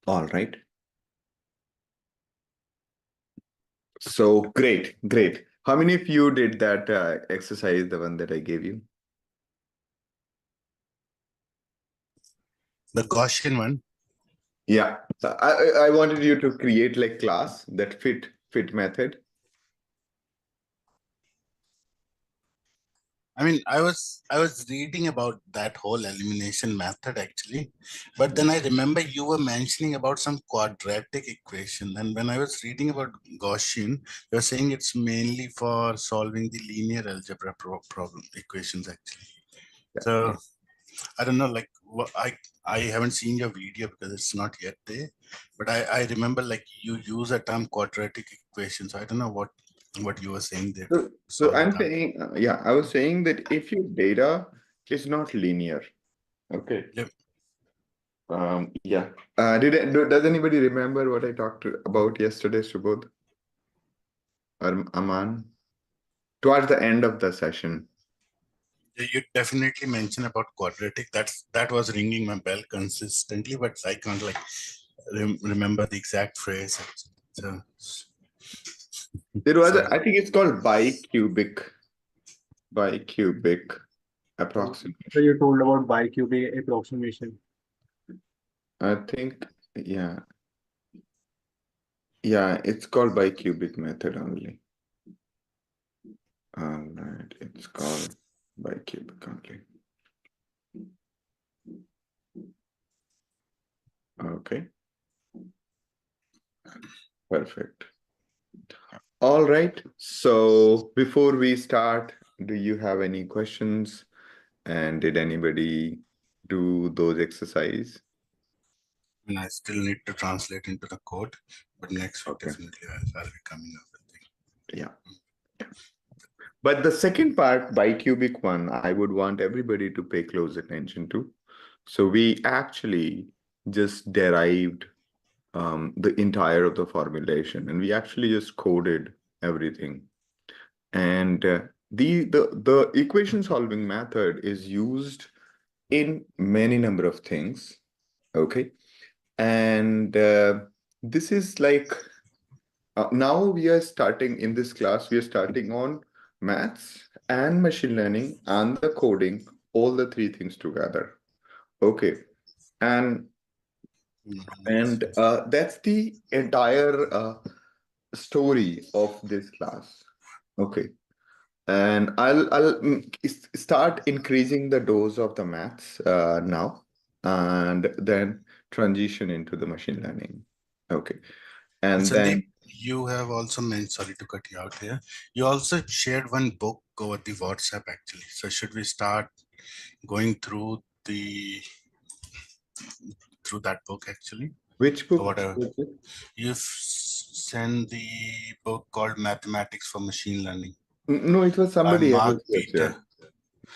All right. So great. How many of you did that exercise, the one that I gave you? The Gaussian one. Yeah. I wanted you to create like class that fit method. I mean, I was reading about that whole elimination method actually, but then I remember you were mentioning about some quadratic equation, and when I was reading about Gaussian, you're saying it's mainly for solving the linear algebra problem equations actually. Yeah. So I don't know, like I haven't seen your video because it's not yet there, but I remember like you use a term quadratic equation, so I don't know what you were saying there to So solve I'm that. saying, yeah, I was saying that if your data is not linear, okay. Yep. Yeah. Does anybody remember what I talked about yesterday, Subodh or Aman? Towards the end of the session. You definitely mentioned about quadratic. That was ringing my bell consistently, but I can't like remember the exact phrase. So There was, sorry. I think it's called bicubic approximation. So you told about bicubic approximation. I think, yeah. Yeah, it's called bicubic method only. All right, it's called bicubic only. Okay. Perfect. All right. So before we start, do you have any questions? And did anybody do those exercises? And I still need to translate into the code, but next week Okay. definitely I'll be coming up with it. Yeah. But the second part, bicubic one, I would want everybody to pay close attention to. So we actually just derived the entire of the formulation, and we actually just coded everything. And the equation solving method is used in many number of things. Okay. And this is like now we are starting in this class, we are starting on maths and machine learning and the coding, all the three things together. Okay. And that's the entire story of this class. Okay. And I'll start increasing the dose of the maths now, and then transition into the machine learning. Okay. And Sandeep, then you have also mentioned, sorry to cut you out here. You also shared one book over the WhatsApp actually. So should we start going through that book actually? which Or book? whatever. You've sent the book called Mathematics for Machine Learning No, it was by somebody Mark else has Peter. shared.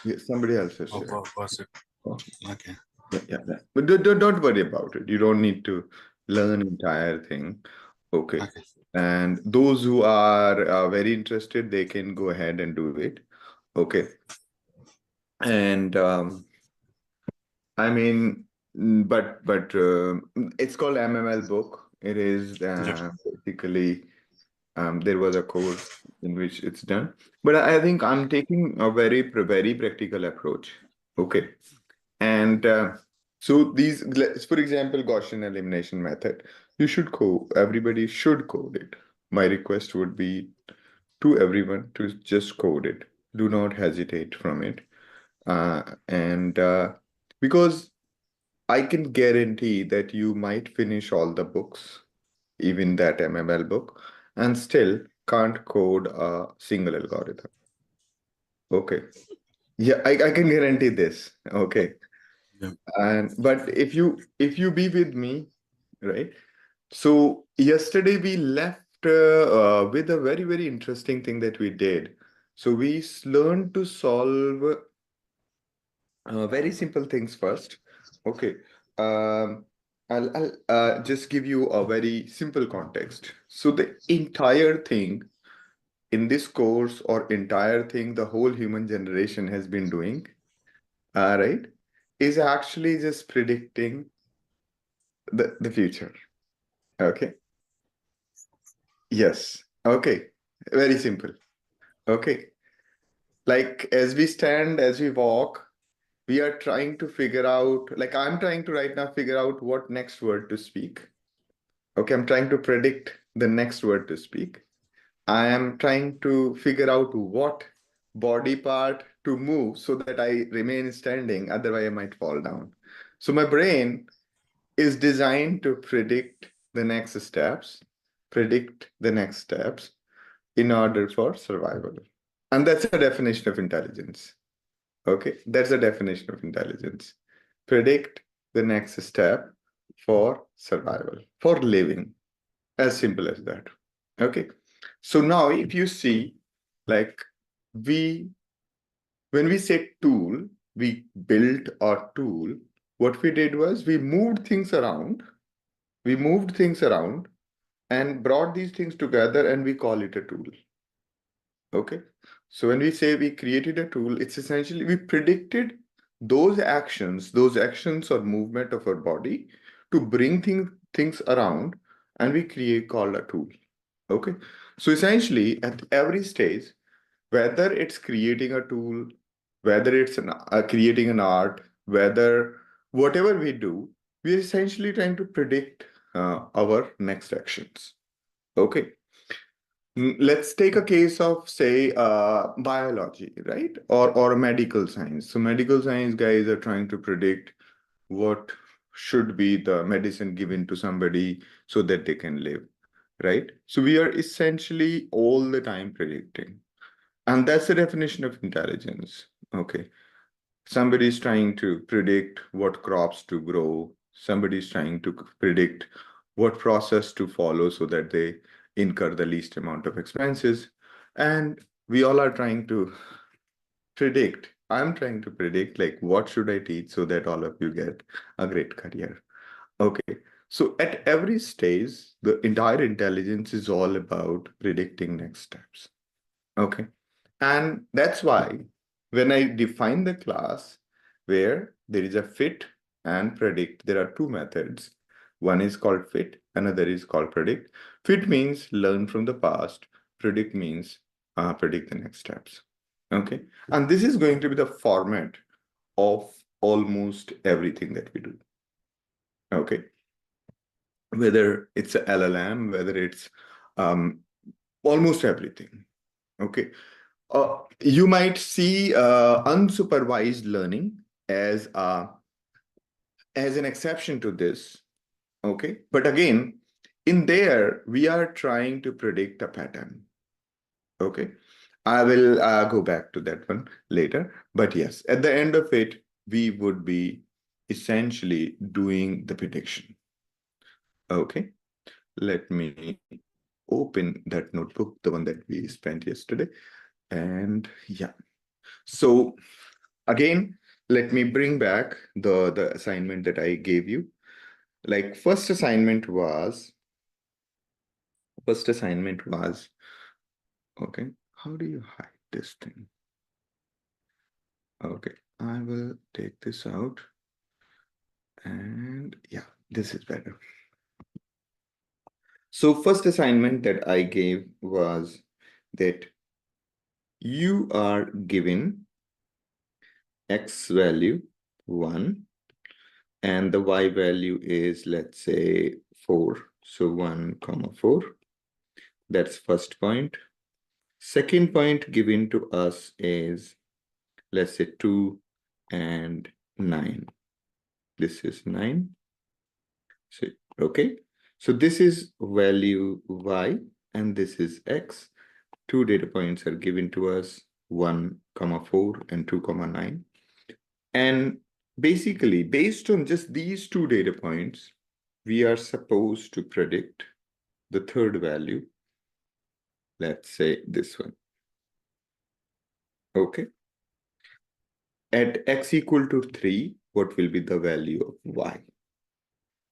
Yeah, somebody else has Or shared. was it? Oh, Okay. yeah. But don't worry about it. You don't need to learn entire thing. Okay. Okay. And those who are very interested, they can go ahead and do it. Okay. And I mean, but it's called MML book. It is Yep. basically there was a course in which it's done. But I think I'm taking a very practical approach. Okay. And so these, for example, Gaussian elimination method, everybody should code it. My request would be to everyone to just code it. Do not hesitate from it. And because I can guarantee that you might finish all the books, even that MML book, and still can't code a single algorithm. Okay. Yeah, I can guarantee this. Okay. Yep. But if you be with me, right? So yesterday we left with a very interesting thing that we did. So we learned to solve very simple things first. Okay. I'll just give you a very simple context. So the entire thing in this course or entire thing the whole human generation has been doing, right, is actually just predicting the future. Okay. Yes. Okay. Very simple. Okay. Like as we stand, as we walk, we are trying to figure out, like I'm trying to right now figure out what next word to speak. Okay, I'm trying to predict the next word to speak. I am trying to figure out what body part to move so that I remain standing, otherwise I might fall down. So my brain is designed to predict the next steps, in order for survival. And that's a definition of intelligence. Okay, that's a definition of intelligence. Predict the next step for survival, for living. As simple as that. Okay. So now if you see, like when we say tool, we built our tool, what we did was we moved things around. We moved things around and brought these things together and we call it a tool. Okay. So when we say we created a tool, it's essentially we predicted those actions or movement of our body to bring things around, and we called a tool. Okay. So essentially at every stage, whether it's creating a tool, whether it's creating an art, whatever we do, we're essentially trying to predict our next actions. Okay. Let's take a case of, say, biology, right? Or medical science. So medical science guys are trying to predict what should be the medicine given to somebody so that they can live, right? So we are essentially all the time predicting. And that's the definition of intelligence. Okay. Somebody's trying to predict what crops to grow. Somebody's trying to predict what process to follow so that they incur the least amount of expenses. And we all are trying to predict. I'm trying to predict, like, what should I teach so that all of you get a great career. Okay. So at every stage, the entire intelligence is all about predicting next steps. Okay. And that's why when I define the class where there is a fit and predict, there are two methods. One is called fit, another is called predict. Fit means learn from the past. Predict means predict the next steps. Okay. And this is going to be the format of almost everything that we do. Okay. Whether it's a LLM, whether it's almost everything. Okay. You might see unsupervised learning as an exception to this. Okay. But again, in there, we are trying to predict a pattern. Okay. I will go back to that one later. But yes, at the end of it, we would be essentially doing the prediction. Okay. Let me open that notebook, the one that we spent yesterday. And yeah. So again, let me bring back the assignment that I gave you. Like first assignment was, okay, how do you hide this thing? Okay, I will take this out. And yeah, this is better. So first assignment that I gave was that you are given X value 1 and the Y value is, let's say, 4. So 1, 4. That's first point. Second point given to us is, let's say, 2 and 9. This is 9. So, okay. So this is value Y and this is X. Two data points are given to us, 1, 4 and 2, 9. And basically, based on just these two data points, we are supposed to predict the third value. Let's say this one. Okay. At X equal to 3, what will be the value of Y?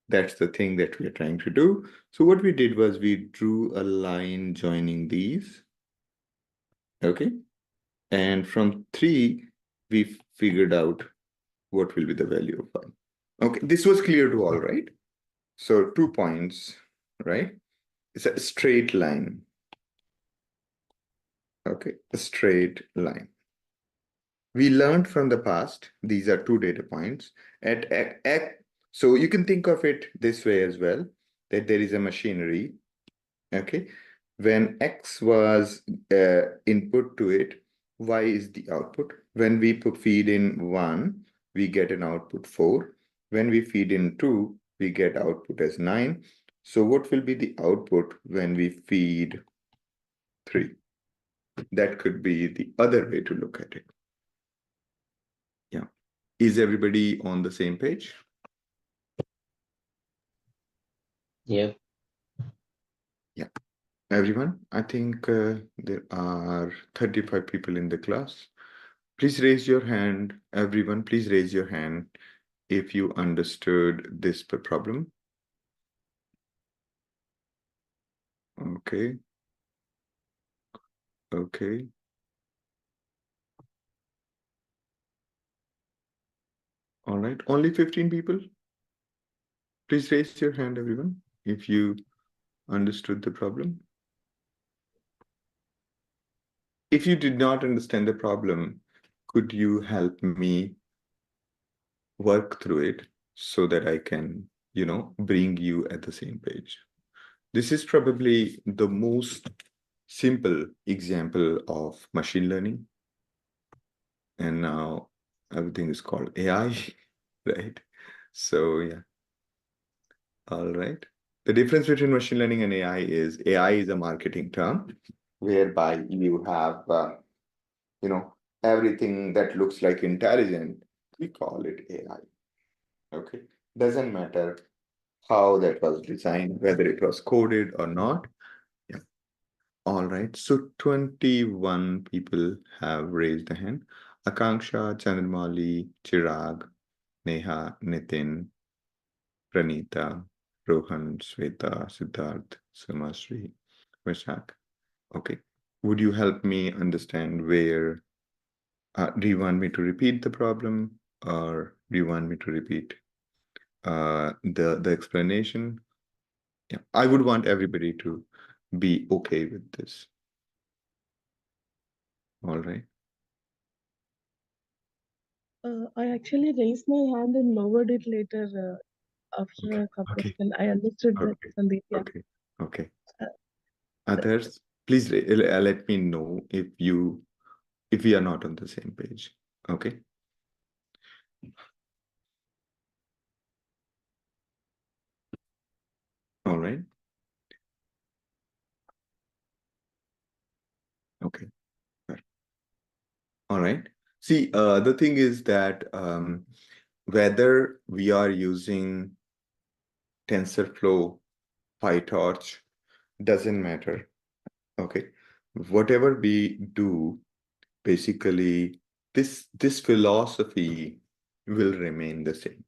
That's the thing that we are trying to do. So what we did was we drew a line joining these. Okay. And from 3, we figured out what will be the value of Y. Okay. This was clear to all, right? So 2 points, right? It's a straight line. Okay, a straight line. We learned from the past, these are 2 data points. So you can think of it this way as well, that there is a machinery, okay? When X was input to it, Y is the output. When we feed in 1, we get an output 4. When we feed in 2, we get output as 9. So what will be the output when we feed 3? That could be the other way to look at it. Yeah. Is everybody on the same page? Yeah. Yeah. Everyone, I think there are 35 people in the class. Please raise your hand. Everyone, please raise your hand if you understood this problem. Okay. Okay. All right. Only 15 people. Please raise your hand, everyone, if you understood the problem. If you did not understand the problem, could you help me work through it so that I can, bring you at the same page? This is probably the most simple example of machine learning. And now everything is called AI, right? So yeah. All right. The difference between machine learning and AI is a marketing term whereby you have, everything that looks like intelligent, we call it AI. Okay. Doesn't matter how that was designed, whether it was coded or not. Yeah. All right. So 21 people have raised a hand. Akanksha, Chandramali, Chirag, Neha, Nitin, Pranita, Rohan, Sweta, Siddharth, Sumasri, Vishak. Okay. Would you help me understand where? Do you want me to repeat the problem, or do you want me to repeat the explanation? Yeah, I would want everybody to be okay with this. All right. I actually raised my hand and lowered it later after a couple of seconds. I understood that, Sandeep. Yeah. Okay. Okay. Others, please let me know if we are not on the same page. Okay. All right. Okay. All right. See, the thing is that whether we are using TensorFlow, PyTorch, doesn't matter. Okay. Whatever we do, basically, this philosophy will remain the same.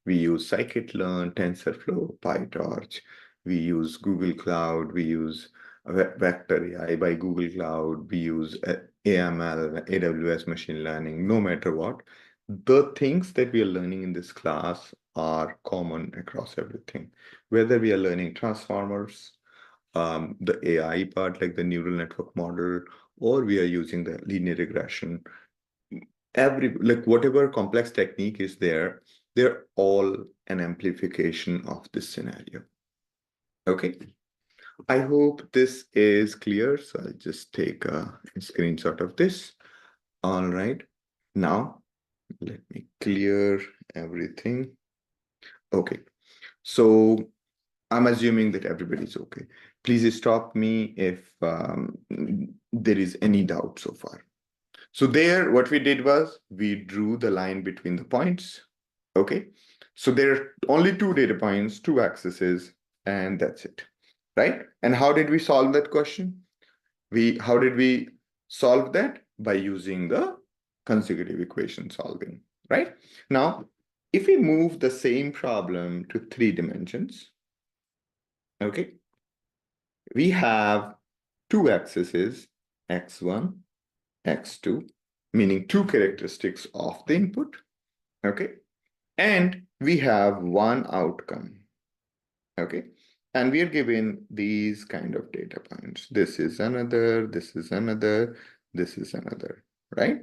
We use scikit-learn, TensorFlow, PyTorch. We use Google Cloud. We use Vector AI by Google Cloud. We use AML, AWS machine learning, no matter what. The things that we are learning in this class are common across everything. Whether we are learning transformers, the AI part, like the neural network model, or we are using the linear regression, whatever complex technique is there, they're all an amplification of this scenario. Okay. I hope this is clear. So I'll just take a screenshot of this. All right. Now, let me clear everything. Okay. So I'm assuming that everybody's okay. Please stop me if there is any doubt so far. So there, what we did was we drew the line between the points. Okay. So there are only 2 data points, 2 axes, and that's it. Right? And how did we solve that question? How did we solve that? By using the consecutive equation solving. Right? Now, if we move the same problem to 3 dimensions, okay, we have 2 axes, x1, x2, meaning 2 characteristics of the input, okay? And we have 1 outcome, Okay. And we are given these kind of data points. This is another, this is another, this is another, right?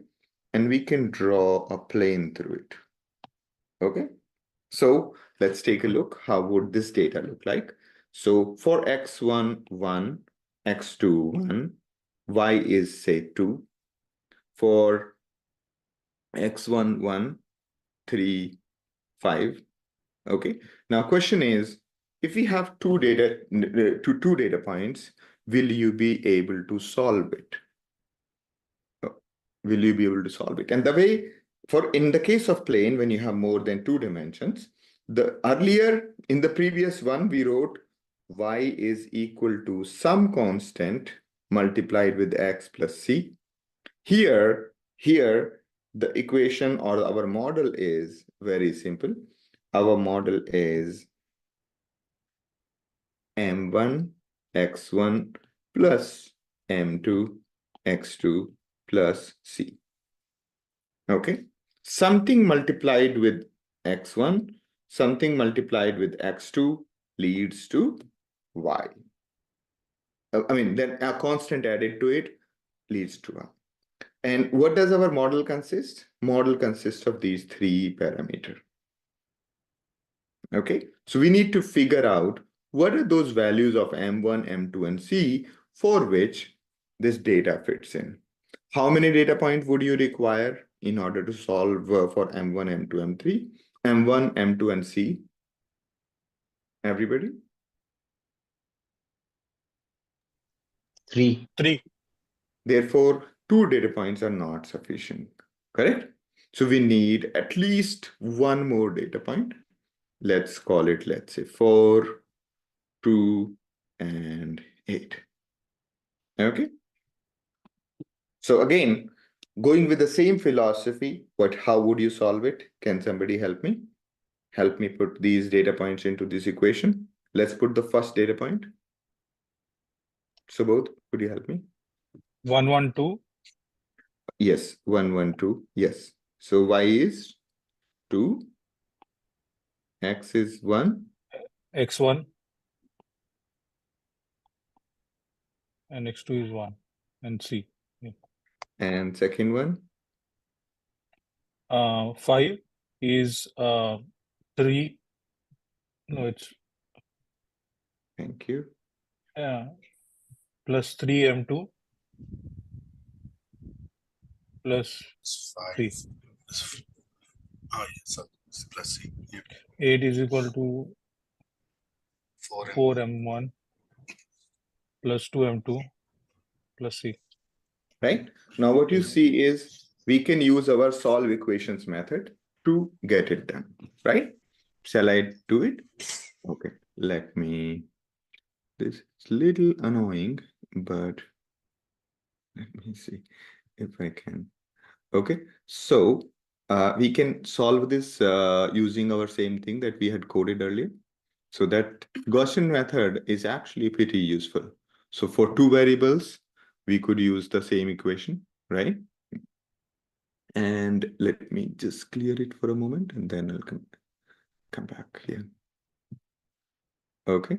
And we can draw a plane through it. Okay. So let's take a look. How would this data look like? So for x1, 1, x2, 1, y is say 2. For x1, 1, 3, 5. Okay. Now question is, if we have two data points, will you be able to solve it? Will you be able to solve it? And the way, in the case of plane, when you have more than 2 dimensions, the earlier in the previous one, we wrote y is equal to some constant multiplied with x plus c. Here, the equation or our model is very simple. Our model is m1 x1 plus m2 x2 plus c. Okay, something multiplied with x1, something multiplied with x2 leads to y. I mean, then a constant added to it leads to y. And what does our model consist? Model consists of these 3 parameters. Okay, so we need to figure out what are those values of m1, m2, and c for which this data fits in. How many data points would you require in order to solve for m1, m2, m3, m1, m2, and c? Everybody? 3. Therefore, 2 data points are not sufficient, correct? So we need at least one more data point. Let's call it, let's say 4, 2, and 8. Okay. So again, going with the same philosophy, how would you solve it? Can somebody help me? Help me put these data points into this equation. Let's put the first data point. So both, could you help me? 1, 1, 2. Yes, 1, 1, 2. Yes. So y is 2. X is 1. X1 and X2 is 1 and C. Yeah. And second one? 5 is 3. No, it's Thank you. plus 3m2 plus 3. Oh, yes, so it's plus C. Yeah. 8 is equal to 4M. 4m1 plus 2m2 plus C. Right? Now what you see is we can use our solve equations method to get it done, right? Shall I do it? Okay, let me, this is a little annoying, but let me see if I can. Okay, so we can solve this using our same thing that we had coded earlier. So that Gaussian method is actually pretty useful. So for 2 variables, we could use the same equation, right? And let me just clear it for a moment and then I'll come back here. Okay.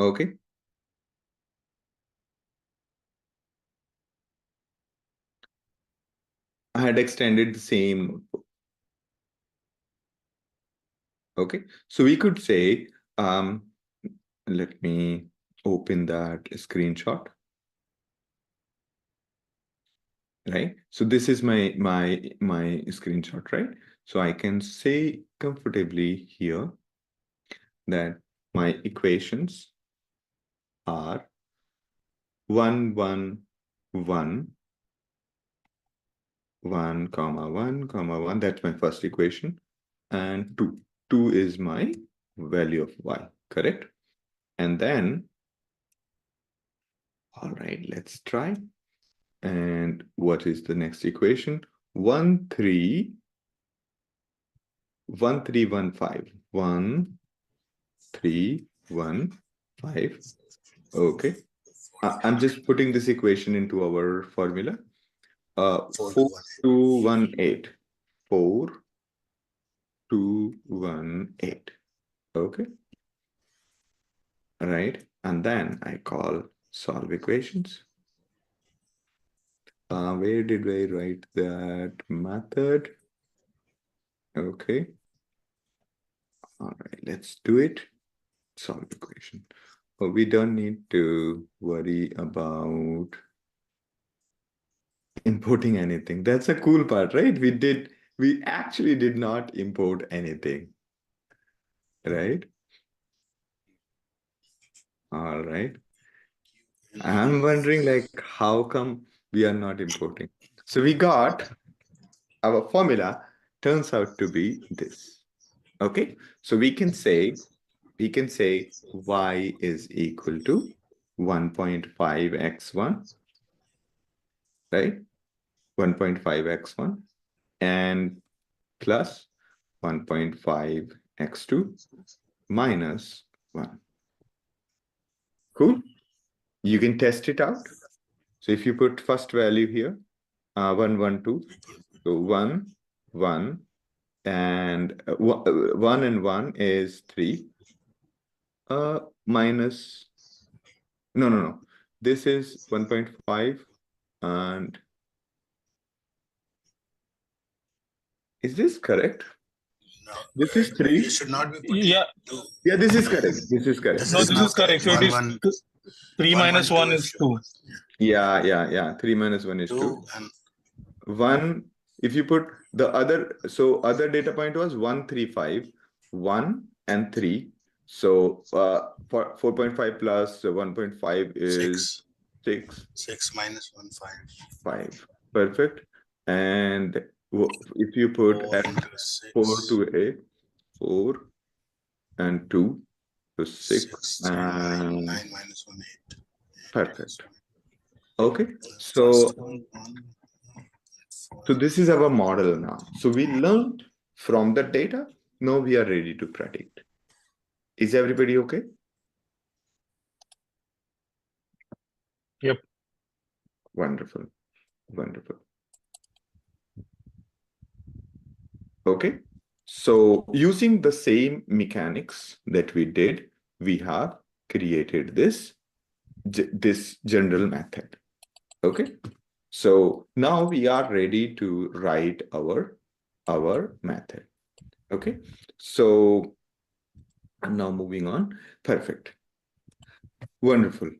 Okay. I had extended the same notebook. Okay. So we could say, let me open that screenshot. Right. So this is my screenshot, right? So I can say comfortably here that my equations are 1, 1, 1, 1, comma 1, comma 1. That's my first equation. And 2. 2 is my value of y, correct? And then, all right, let's try. And what is the next equation? 1, 3, 1, 3, 1, 5. 1, 3, 1, 5. Okay. I'm just putting this equation into our formula. 4218. 4218. Okay. Right. And then I call solve equations. Where did I write that method? Okay. All right, let's do it. Solve equation. But we don't need to worry about importing anything. That's a cool part, right? We actually did not import anything, right? All right. I'm wondering like, how come we are not importing? So we got our formula turns out to be this. Okay. So we can say y is equal to 1.5x1, right? 1.5x1 and plus 1.5x2 minus 1. Cool. You can test it out. So if you put first value here, 1, 1, 2. So 1, 1, and 1 and 1 is 3. Minus, no. This is 1.5 and is this correct? No, This is 3. you should not be putting Yeah. two. Yeah, this is correct. This is correct. No, this is correct. So it is 3 minus 1 2 is 2. Yeah. 3 minus 1 is 2. and 1, if you put the other, so other data point was 1, 3, 5, 1 and 3. So for 4.5 plus 1.5 is 6. 6 minus 1, 5. 5. Perfect. And if you put 4 into 6. 4 to 8, 4 and 2, so 6. 9 and minus 1, 8. Perfect. Okay. So this is our model now. So we learned from the data. Now we are ready to predict. Is everybody okay? Yep. Wonderful. Okay. So using the same mechanics that we did, we have created this general method. Okay. So now we are ready to write our method. Okay. So I'm now moving on. Perfect. Wonderful.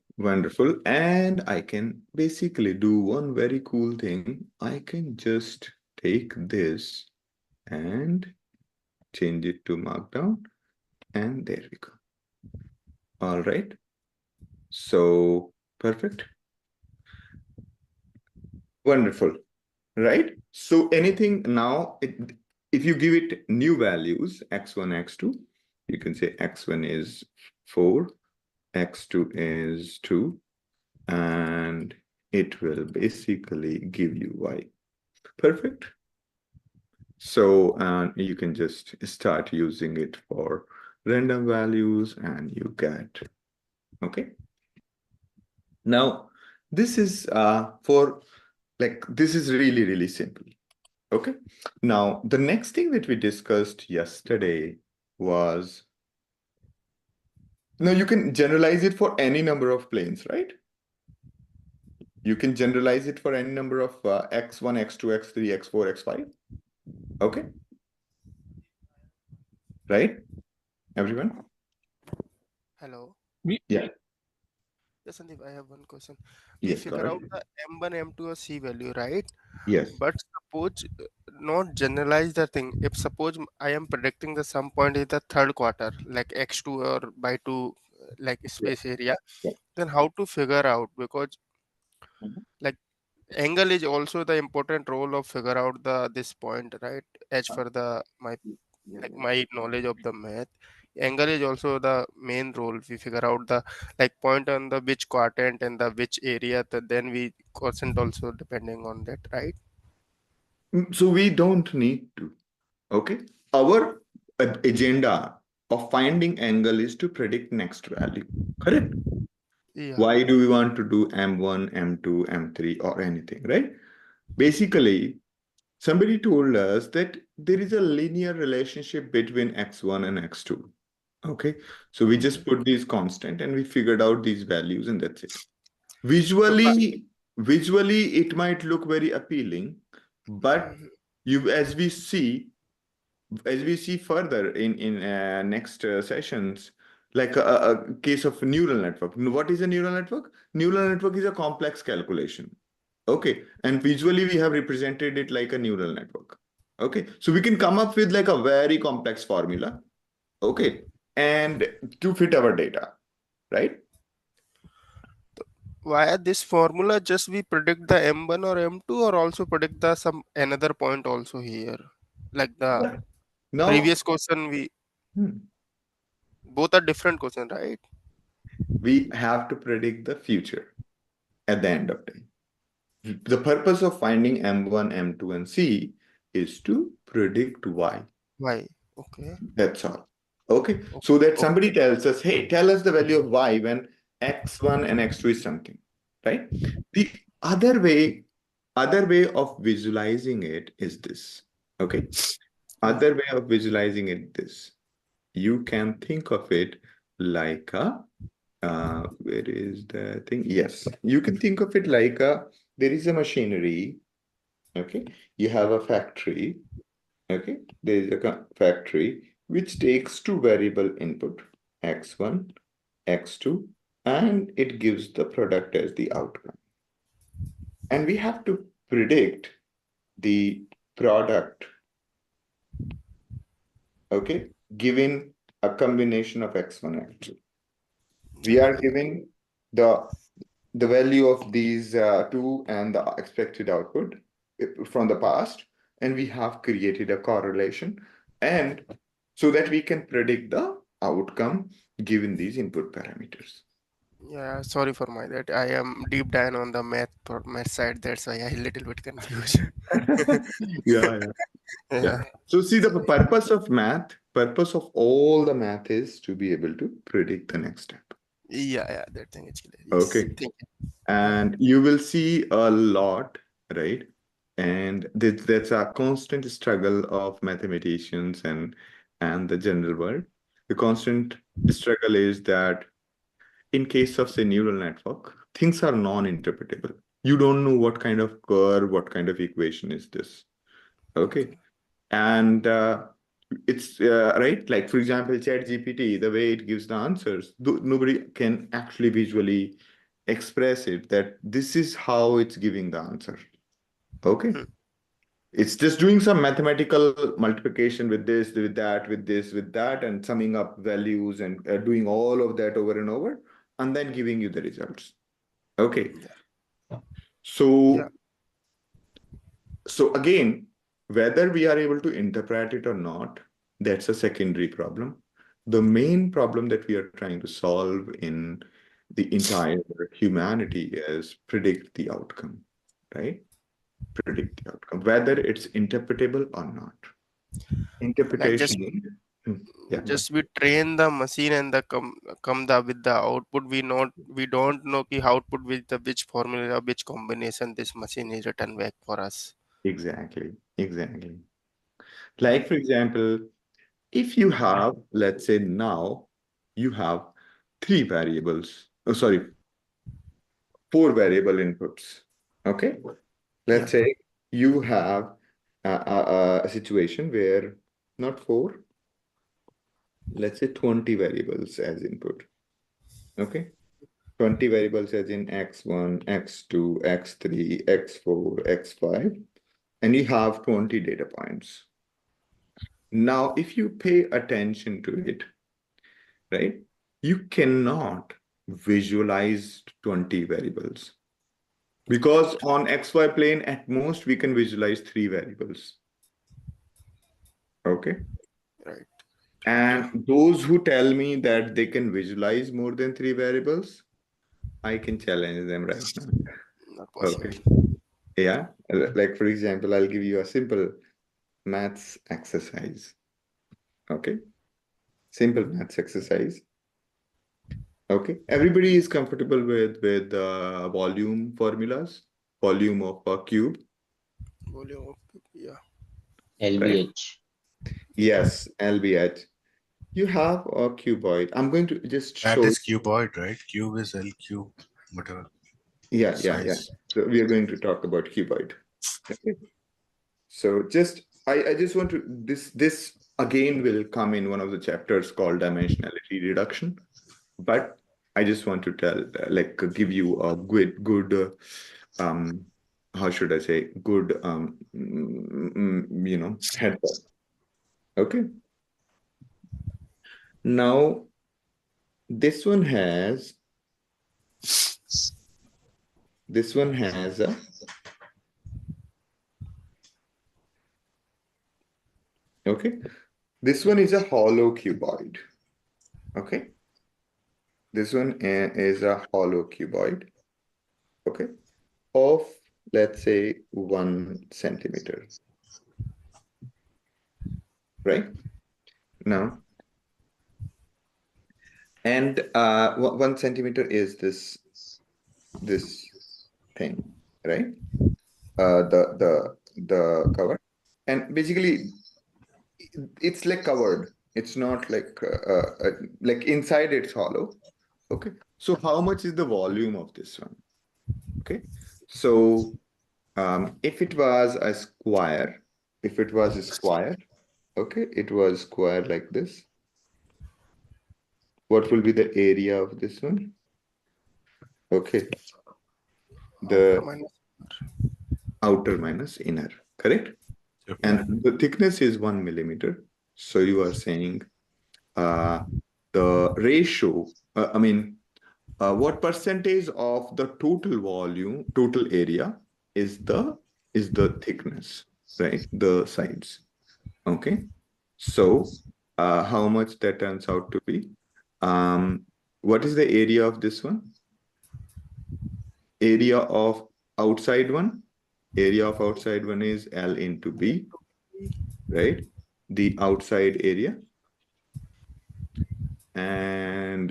And I can basically do one very cool thing. I can just take this and change it to Markdown. And there we go. All right. So perfect. Wonderful. Right? So anything now, if you give it new values, x1, x2, you can say x1 is 4, x2 is 2, and it will basically give you y. Perfect. So you can just start using it for random values and you get, okay. Now, this is this is really, really simple. Okay. Now, the next thing that we discussed yesterday was, now you can generalize it for any number of planes, right? You can generalize it for any number of x1, x2, x3, x4, x5. Okay. Right? Everyone? Hello. Yeah. Yes, Sandeep, I have one question. We Yes, figure go out ahead. the M1, M2 or C value, right? Yes. But suppose not generalize the thing. If suppose I am predicting the some point in the third quarter, like X2 or by 2, like space area, Yeah. then how to figure out? Because Mhm. like angle is also the important role of figure out the this point, right? As for the my my knowledge of the math, angle is also the main role. We figure out the like point on the which quadrant and the which area, then we quotient also depending on that, right? So we don't need to. Okay. Our agenda of finding angle is to predict next value. Correct? Yeah. Why do we want to do M1, M2, M3 or anything, right? Basically, somebody told us that there is a linear relationship between X1 and X2. Okay, so we just put these constant and we figured out these values and that's it. Visually, it might look very appealing, but as we see further in next sessions, like a case of a neural network. What is a neural network? Neural network is a complex calculation. Okay, and visually we have represented it like a neural network. Okay, so we can come up with like a very complex formula. Okay, and to fit our data, right? Via this formula, just we predict the M1 or M2, or also predict the some another point also here, like the Now, previous question. We both are different question, right? we have to predict the future at the end of time. The purpose of finding M1, M2, and C is to predict Y. Why? Okay. That's all. Okay. So that somebody tells us, hey, tell us the value of Y when X1 and X2 is something, right? The other way of visualizing it is this. Okay. Other way of visualizing it this. You can think of it like a where is the thing? Yes, you can think of it like there is a machinery. Okay, you have a factory. Okay, there is a factory which takes two variable input, x1, x2, and it gives the product as the outcome. And we have to predict the product, okay, given a combination of x1 and x2. We are giving the value of these two and the expected output from the past, and we have created a correlation, and so that we can predict the outcome given these input parameters. Yeah, sorry for my that. I am deep down on the math side. That's why I a little bit confused. Yeah. So see, the purpose of all the math is to be able to predict the next step. Yeah, that thing is clear. Yes. Okay. Thank you. And you will see a lot, right? And that's a constant struggle of mathematicians and the general world. The constant struggle is that in case of, say, neural network, things are non-interpretable. You don't know what kind of curve, what kind of equation is this. Okay. And it's right, like for example, ChatGPT, the way it gives the answers, nobody can actually visually express it that this is how it's giving the answer. Okay. It's just doing some mathematical multiplication with this, with that, with this, with that, and summing up values and doing all of that over and over, and then giving you the results. Okay. So again, whether we are able to interpret it or not, that's a secondary problem. The main problem that we are trying to solve in the entire humanity is predict the outcome, right? Predict the outcome, whether it's interpretable or not. Like just Interpretation. just we train the machine and the come with the output. We don't know the output with the which formula, which combination this machine is written back for us. Exactly. Like for example, if you have, let's say now you have four variable inputs. Okay. Let's say you have a situation where not four, let's say 20 variables as input. Okay. 20 variables as in x1, x2, x3, x4, x5, and you have 20 data points. Now, if you pay attention to it, right, you cannot visualize 20 variables because on XY plane, at most, we can visualize 3 variables. Okay. Right. And those who tell me that they can visualize more than 3 variables, I can challenge them right now. Not possible. Okay. Yeah. Like, for example, I'll give you a simple maths exercise. Okay. Simple maths exercise. Okay, everybody is comfortable with volume formulas, volume of a cube, Volume of yeah. right? LBH. Yes, LBH. You have a cuboid. I'm going to just That show. is cuboid, right? Cube is L cube, whatever. Yeah. Size. So we are going to talk about cuboid. Okay. So I just want to this again will come in one of the chapters called dimensionality reduction, but I just want to tell give you a good how should I say good heads up. Okay. Now this one has a okay. This one is a hollow cuboid. Okay. This one is a hollow cuboid. Okay. Of let's say 1 centimeter. Right now, and 1 centimeter is this thing, right? The cover, and basically it's like covered. It's not like inside it's hollow. Okay, so how much is the volume of this one? Okay, so if it was a square, okay, it was square like this. What will be the area of this one? Okay, the outer minus inner, correct? Okay. And the thickness is 1 millimeter. So you are saying the ratio, what percentage of the total volume, total area is the thickness, right? The sides. Okay. So how much that turns out to be? What is the area of this one? Area of outside one? Area of outside one is L into B, right? The outside area. And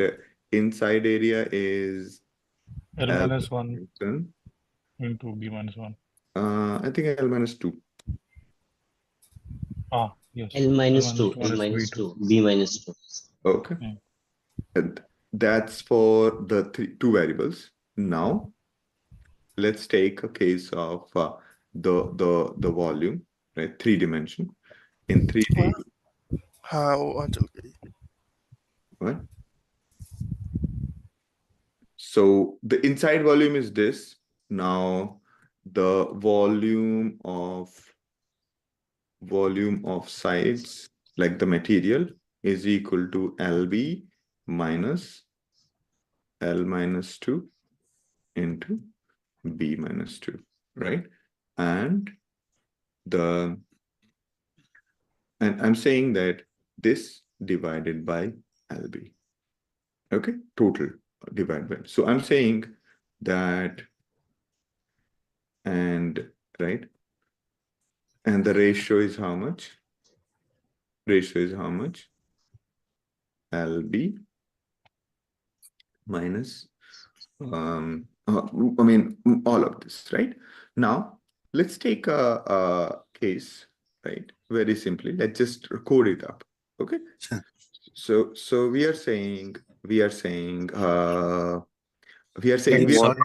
inside area is L L minus 1 into B minus 1. I think L minus 2. Ah, yes. L minus 2, minus L minus B2. 2, B minus 2. Okay. And that's for the two variables. Now, let's take a case of the volume, right? 3 dimension. In 3D. What? So the inside volume is this. Now, the volume of sides, like the material, is equal to LB minus L minus 2 into B minus 2, right? And I'm saying that this divided by LB. Okay, total divided by. So I'm saying that, and right, and the ratio is how much? Ratio is how much? LB minus all of this, right? Now let's take a case, right? Very simply, let's just code it up. Okay. So we are saying Sorry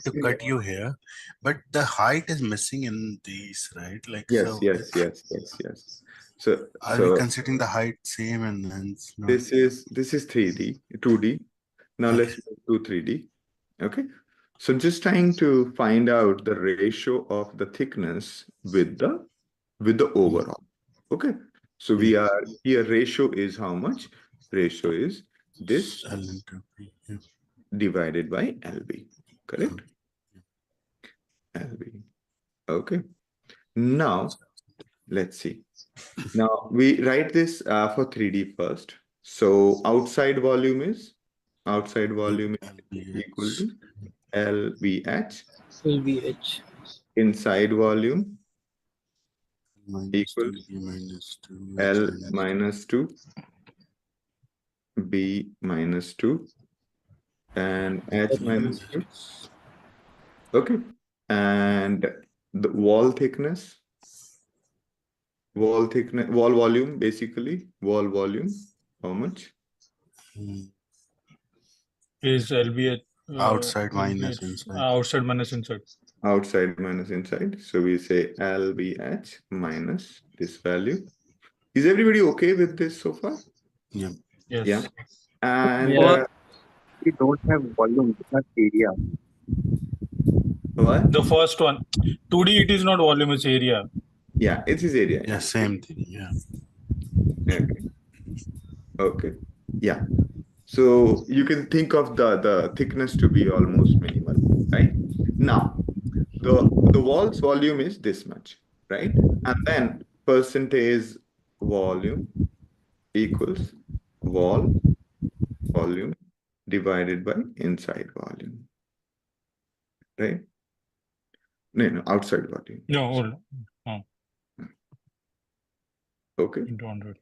to cut you here, but the height is missing in these, right? Like, yes. So are we considering the height same and then this is 3D, 2D. Now let's move to 3D. Okay. So just trying to find out the ratio of the thickness with the overall. Okay. So we are here, ratio is how much? Ratio is this L into B, yeah. divided by LB. Correct? LB. Okay. Now let's see. Now we write this for 3D first. So outside volume is equal to LBH. LBH. Inside volume equals B minus 2, L minus 2, B minus 2, and h minus h. Okay. And the wall thickness, wall volume, basically, wall volume, how much? Is LBH Outside minus LBH, inside. outside minus inside. Outside minus inside. So we say LBH minus this value. Is everybody okay with this so far? Yeah. Yes. Yeah. And Yeah. We don't have volume, it's not area. what? The first one, 2D, it is not volume, it's area. Yeah, it is area. Yeah, same thing. Yeah. Okay. Okay. Yeah. So you can think of the thickness to be almost minimal, right? Now, the wall's volume is this much, right? And then percentage volume equals wall volume divided by inside volume, right? No, outside volume. No, hold on. Okay, Into 100.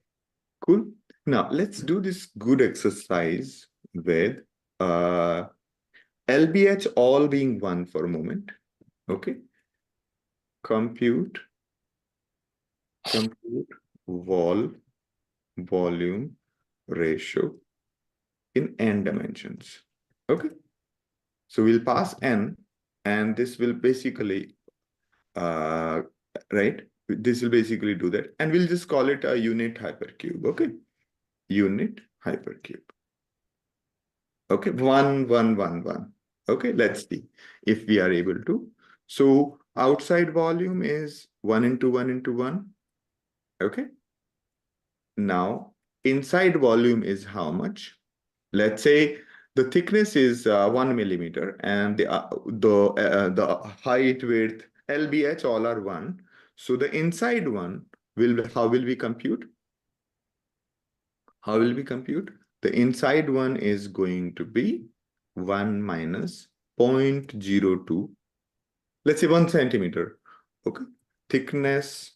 cool. Now let's do this good exercise with LBH all being 1 for a moment. Okay. Compute wall volume ratio in n dimensions. Okay. So we'll pass n, and this will basically, right? This will basically do that. And we'll just call it a unit hypercube. Okay. Unit hypercube. Okay. 1, 1, 1, 1. Okay. Let's see if we are able to. So outside volume is 1 into 1 into 1. Okay. Now, inside volume is how much? Let's say the thickness is 1 millimeter, and the height, width, LBH all are 1. So the inside one how will we compute? How will we compute? The inside one is going to be 1 minus 0.02. Let's say 1 centimeter. Okay. Thickness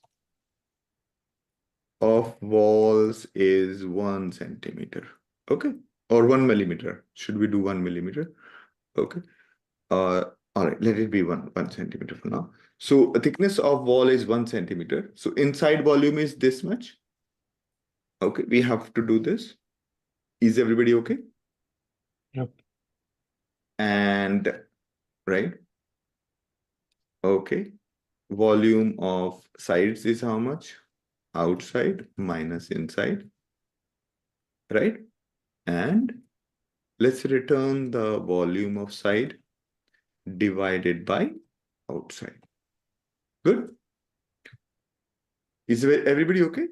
of walls is 1 centimeter. Okay. Or 1 millimeter. Should we do 1 millimeter? Okay. All right, let it be 1 centimeter for now. So the thickness of wall is 1 centimeter. So inside volume is this much. Okay, we have to do this. Is everybody okay? Yep. And right. Okay. Volume of sides is how much? Outside minus inside. Right? And let's return the volume of side divided by outside. Good. Is everybody okay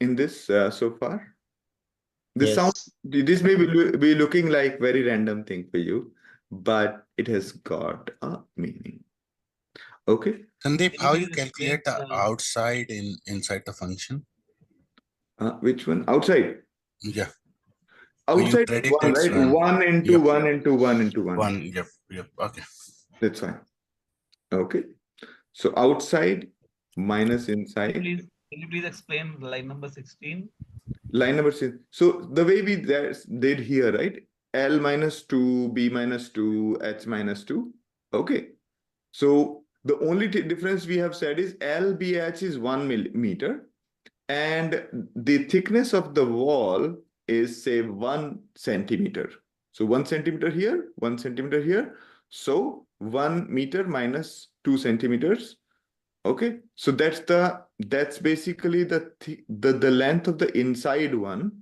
in this so far? This Yes. this may be looking like very random thing for you, but it has got a meaning. Okay. Sandeep, Can how you you please calculate explain the outside inside the function? Which one? Outside. Yeah. You Outside is predict 1, it's right? one. 1 into Yep. 1 into 1 into 1. One. Yep. Yep. Okay. That's fine. Okay. So outside minus inside. Can you please explain line number 16? Line number 6. So the way we did here, right? L minus 2, B minus 2, H minus 2. Okay. So the only difference we have said is LBH is 1 millimeter, and the thickness of the wall is, say, 1 centimeter. So 1 centimeter here, 1 centimeter here. So 1 meter minus 2 centimeters. Okay, so that's basically the length of the inside one,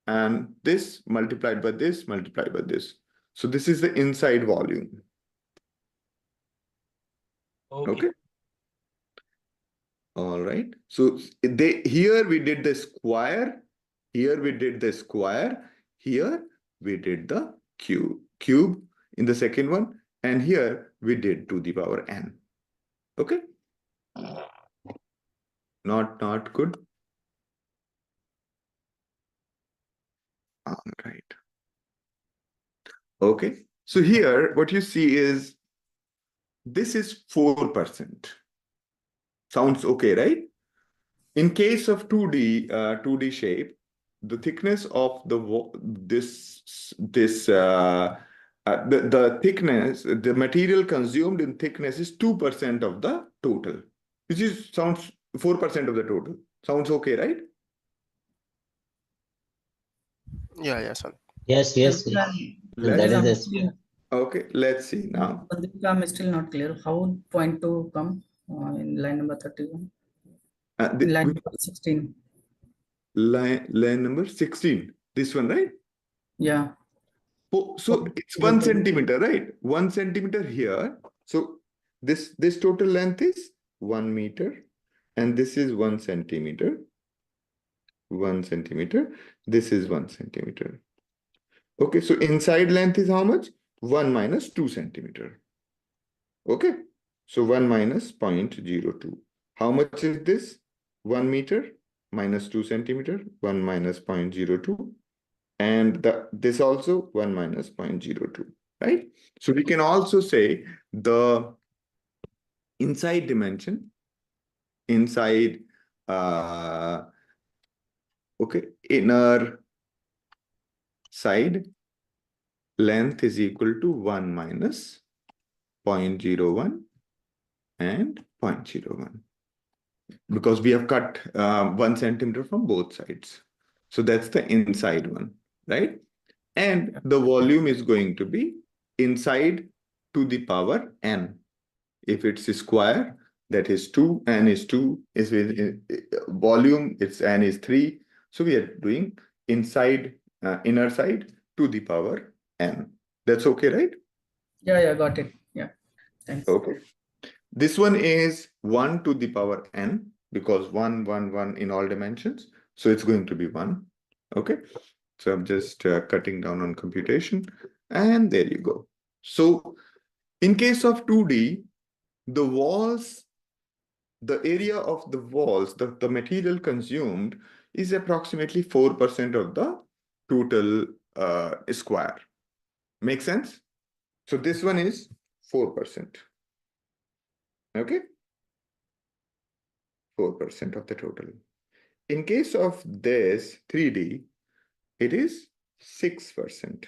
and this multiplied by this multiplied by this. So this is the inside volume. Okay. All right. So here we did the square, here we did the square, here we did the cube in the second one, and here we did to the power n. Okay. Not good. All right. Okay. So here what you see is this is 4%. Sounds okay, right? In case of 2D shape, the thickness of the the thickness, the material consumed in thickness is 2% of the total, which is sounds 4% of the total. Sounds okay, right? Yeah, son. Yes, yes, yes. Let's, That is the speed. okay, let's see now. I'm still not clear. How would point 2 come in line number 31? Line number 16. Line number 16. This one, right? Yeah. Oh, so it's 1 centimeter, right? 1 centimeter here. So this total length is 1 meter, and this is 1 centimeter. 1 centimeter. This is 1 centimeter. Okay, so inside length is how much? 1 minus 2 centimeter. Okay, so 1 minus 0.02. How much is this? 1 meter minus 2 centimeter, 1 minus 0.02. And this also 1 minus 0.02, right? So we can also say the inside dimension, inside, okay, inner side length is equal to 1 minus 0.01 and 0.01. Because we have cut 1 centimeter from both sides. So that's the inside one, right? And the volume is going to be inside to the power n. If it's a square, that is 2, n is 2, is volume, it's n is 3. So we are doing inside, inner side to the power n. That's okay, right? Yeah, got it. Yeah, thanks. Okay. This one is 1 to the power n, because 1, 1, 1 in all dimensions. So it's going to be 1. Okay. So I'm just cutting down on computation, and there you go. So in case of 2D, the walls, the area of the walls, the material consumed is approximately 4% of the total square. Make sense? So this one is 4%. Okay? 4% of the total. In case of this 3D, it is 6%.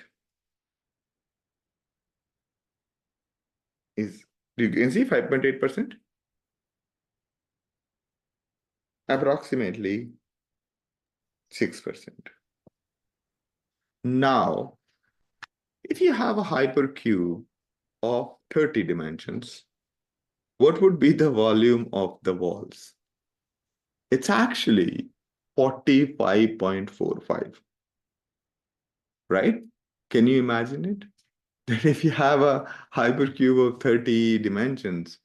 You can see 5.8%? Approximately 6%. Now, if you have a hypercube of 30 dimensions, what would be the volume of the walls? It's actually 45.45, right? Can you imagine it? That if you have a hypercube of 30 dimensions,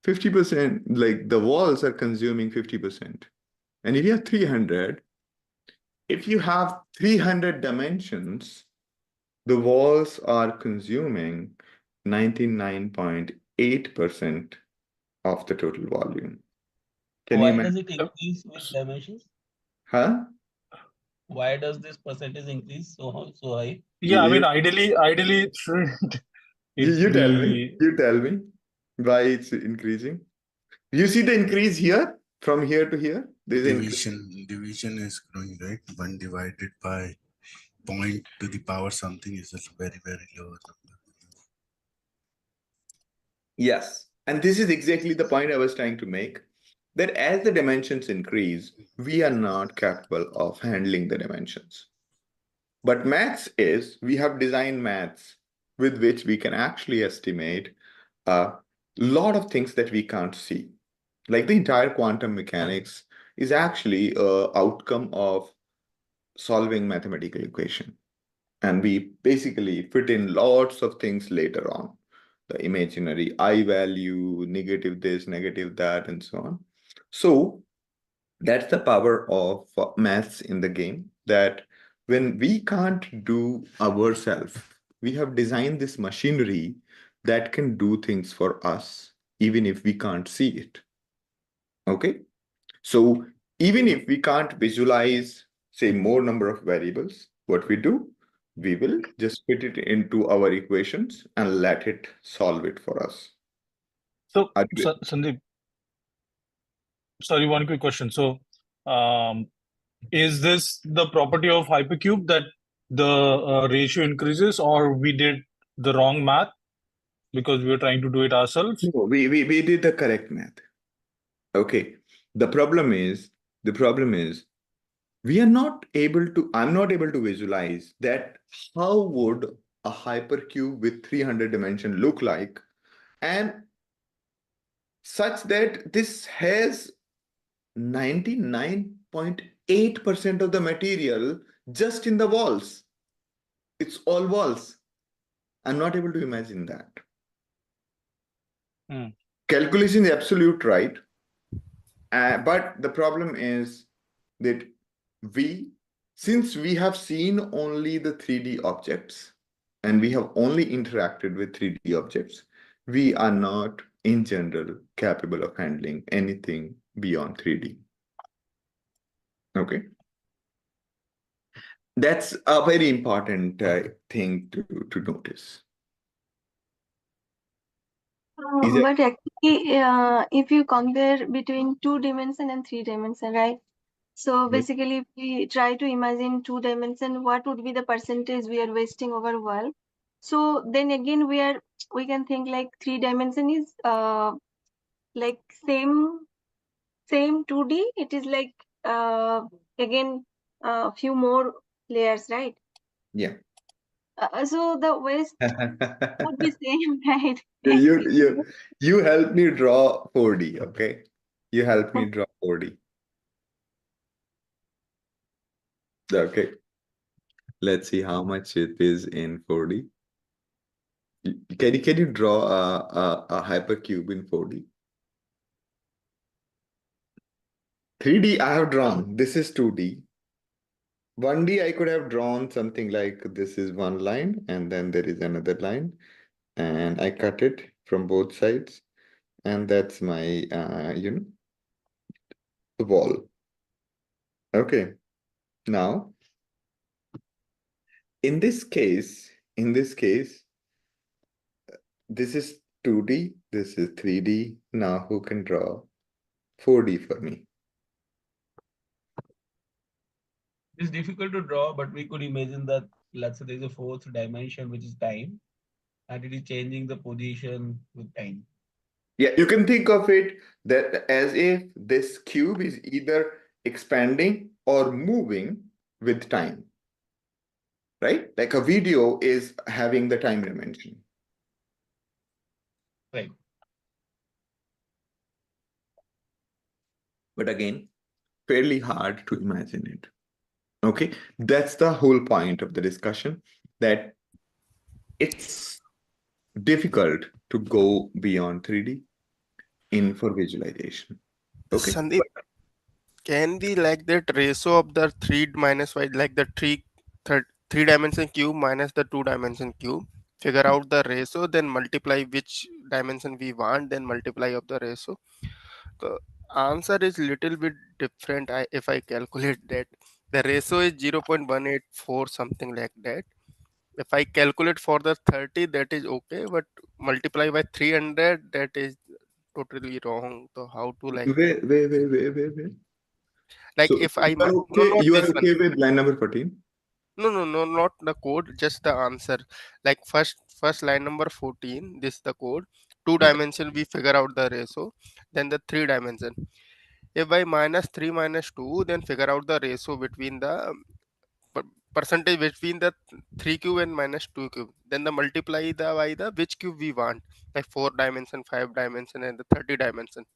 50%, like the walls are consuming 50%. And if you have 300, if you have 300 dimensions, the walls are consuming 99.8% of the total volume. Can you Why imagine? does it increase with dimensions? Huh? Why does this percentage increase so high? Yeah, I mean, ideally, shouldn't it You tell me. be? You tell me why it's increasing. You see the increase here from here to here? There's Division is growing, right? 1 divided by 0 to the power something is a very, very low number. Yes. And this is exactly the point I was trying to make, that as the dimensions increase, we are not capable of handling the dimensions. But maths is, we have designed maths with which we can actually estimate a lot of things that we can't see. Like the entire quantum mechanics is actually an outcome of solving mathematical equation. And we basically fit in lots of things later on. The imaginary I value, negative this, negative that, and so on. So that's the power of maths in the game, that when we can't do ourselves, we have designed this machinery that can do things for us, even if we can't see it. Okay? So even if we can't visualize, say, more number of variables, what we do, we will just fit it into our equations and let it solve it for us. So, Sandeep, sorry, one quick question. So, Is this the property of Hypercube that the ratio increases, or we did the wrong math because we were trying to do it ourselves? No, we did the correct math. Okay. The problem is we are not able to, I'm not able to visualize that how would a hypercube with 300 dimension look like, and such that this has 99.8% of the material just in the walls. It's all walls. I'm not able to imagine that. Calculation is absolute right. But the problem is that since we have seen only the 3D objects and we have only interacted with 3D objects, we are not in general capable of handling anything beyond 3D. Okay. That's a very important thing to notice. But actually, if you compare between 2-dimension and 3-dimension, right? So basically, if we try to imagine 2-dimension, what would be the percentage we are wasting over world? So then again, we can think like 3-dimension is like same 2D. It is like again a few more layers, right? Yeah. So the waste would be same, right? You help me draw 4D, okay? You help me draw 4D. Okay. Let's see how much it is in 4D. Can you draw a hypercube in 4D? 3D I have drawn. This is 2D. 1D I could have drawn something like this is one line and then there is another line, and I cut it from both sides, and that's my the wall. Okay. Now in this case, this is 2D, this is 3D. Now who can draw 4D for me? It's difficult to draw, but we could imagine that, let's say there's a fourth dimension, which is time, and it is changing the position with time. Yeah, you can think of it that as if this cube is either expanding or moving with time, right? Like a video is having the time dimension. Right. But again, fairly hard to imagine it. Okay, that's the whole point of the discussion, that it's difficult to go beyond 3D for visualization. Okay. Sandeep, can we like that ratio of the 3 minus 5, like the 3-dimension cube minus the 2-dimension cube, figure out the ratio, then multiply which dimension we want, then multiply of the ratio? The answer is little bit different. If I calculate that, the ratio is 0.184, something like that. If I calculate for the 30, that is okay, but multiply by 300, that is totally wrong. So how to like Wait. like So if I you are okay with line number 14? No, not the code, just the answer. Like first line number 14, this is the code. 2-dimension, we figure out the ratio, then the 3-dimension. If I minus 3 minus 2, then figure out the ratio between the percentage between the 3 cube and minus 2 cube. Then the multiply by the which cube we want, like 4-dimension, 5-dimension, and the 30-dimension.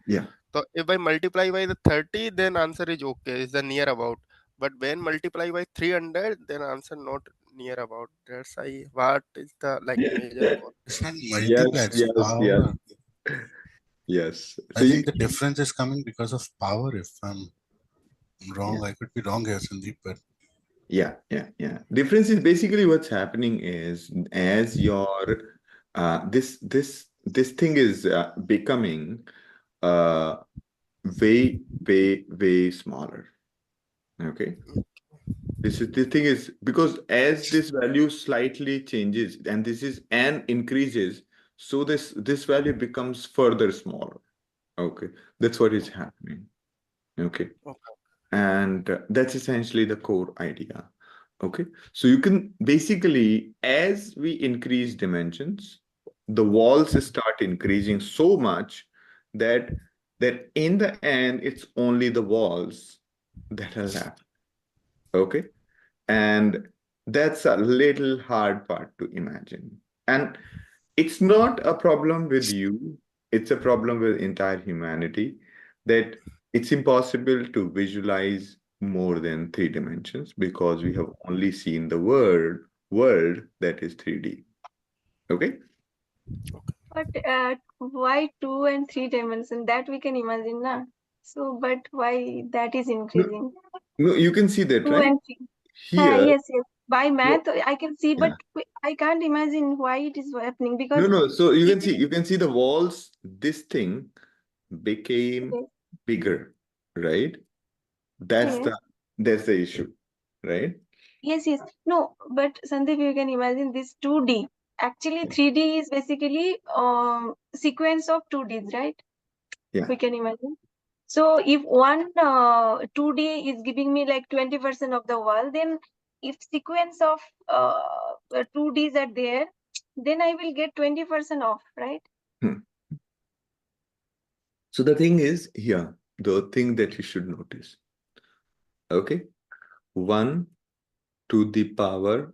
Yeah. So if I multiply by the 30, then answer is okay, is the near about. But when multiply by 300, then answer not near about. That's what is the like major call. It's not multiplex, power. Yes. I think the difference is coming because of power. If I'm wrong, I could be wrong here, Sandeep, but yeah. Difference is basically what's happening is as your this thing is becoming way smaller. Okay. This thing is because as this value slightly changes and this is n increases, so this value becomes further smaller. Okay, that's what is happening. Okay. And that's essentially the core idea. Okay, so you can basically, as we increase dimensions, the walls start increasing so much that in the end, it's only the walls that are left. Okay, and that's a little hard part to imagine. And it's not a problem with you, it's a problem with entire humanity, that it's impossible to visualize more than 3 dimensions because we have only seen the world that is 3D. Okay? But why 2 and 3 dimension? That we can imagine, na? So, but why that is increasing? No, you can see that, 2 right? and 3. Here. Yes. By math, I can see, but I can't imagine why it is happening because. No. So you can see the walls. This thing became bigger, right? That's the issue, right? Yes. No, but Sandeep, you can imagine this 2D. Actually, 3D is basically sequence of 2Ds, right? Yeah. We can imagine. So if one 2D is giving me like 20% of the wall, then if sequence of 2Ds are there, then I will get 20% off, right? So the thing is here, the thing that you should notice. Okay, 1 to the power,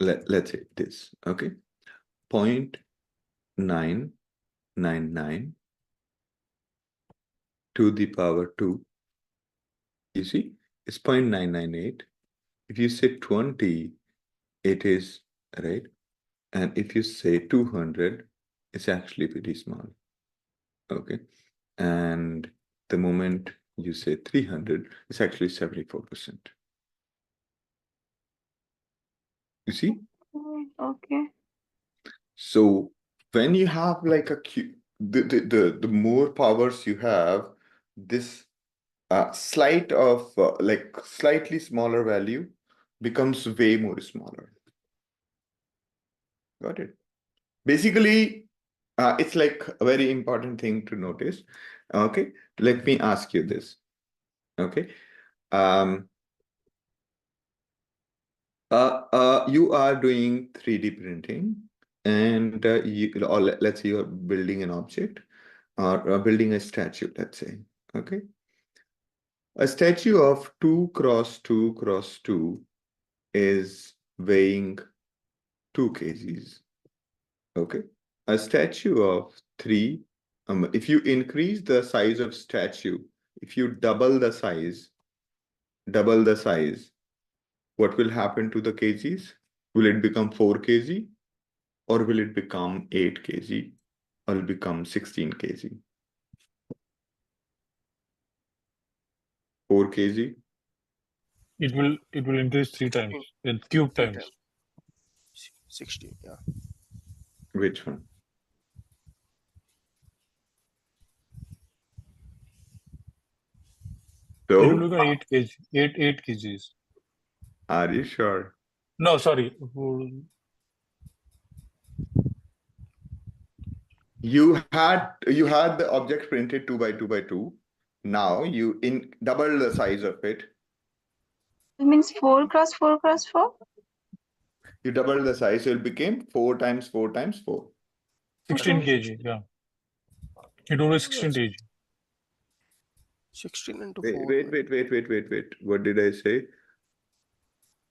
let's say this, okay, 0.999 to the power 2. You see, it's 0.998. If you say 20, it is, right? And if you say 200, it's actually pretty small. Okay, and the moment you say 300, it's actually 74%. You see? Okay. So when you have like a cube, the more powers you have, this slightly smaller value becomes way more smaller. Got it? Basically, it's like a very important thing to notice. Okay, let me ask you this. Okay, you are doing 3D printing, and or let's say you're building an object or building a statue, let's say. Okay, a statue of 2 cross 2 cross 2 is weighing 2 kgs. Okay, a statue of 3, if you increase the size of statue, if you double the size, what will happen to the kgs? Will it become 4 kg, or will it become 8 kg, or will it become 16 kg? 4 kg? It will increase 3 times, in cube times. 16, yeah. Which one? So it will become 8 kg, 8 kgs. Are you sure? No, sorry. You had the object printed 2 by 2 by 2. Now you double the size of it. It means 4 cross 4 cross 4? You double the size, so it became 4 times 4 times 4. 16 kg, yeah. It will be 16 kg. 16 into 4. Wait. What did I say?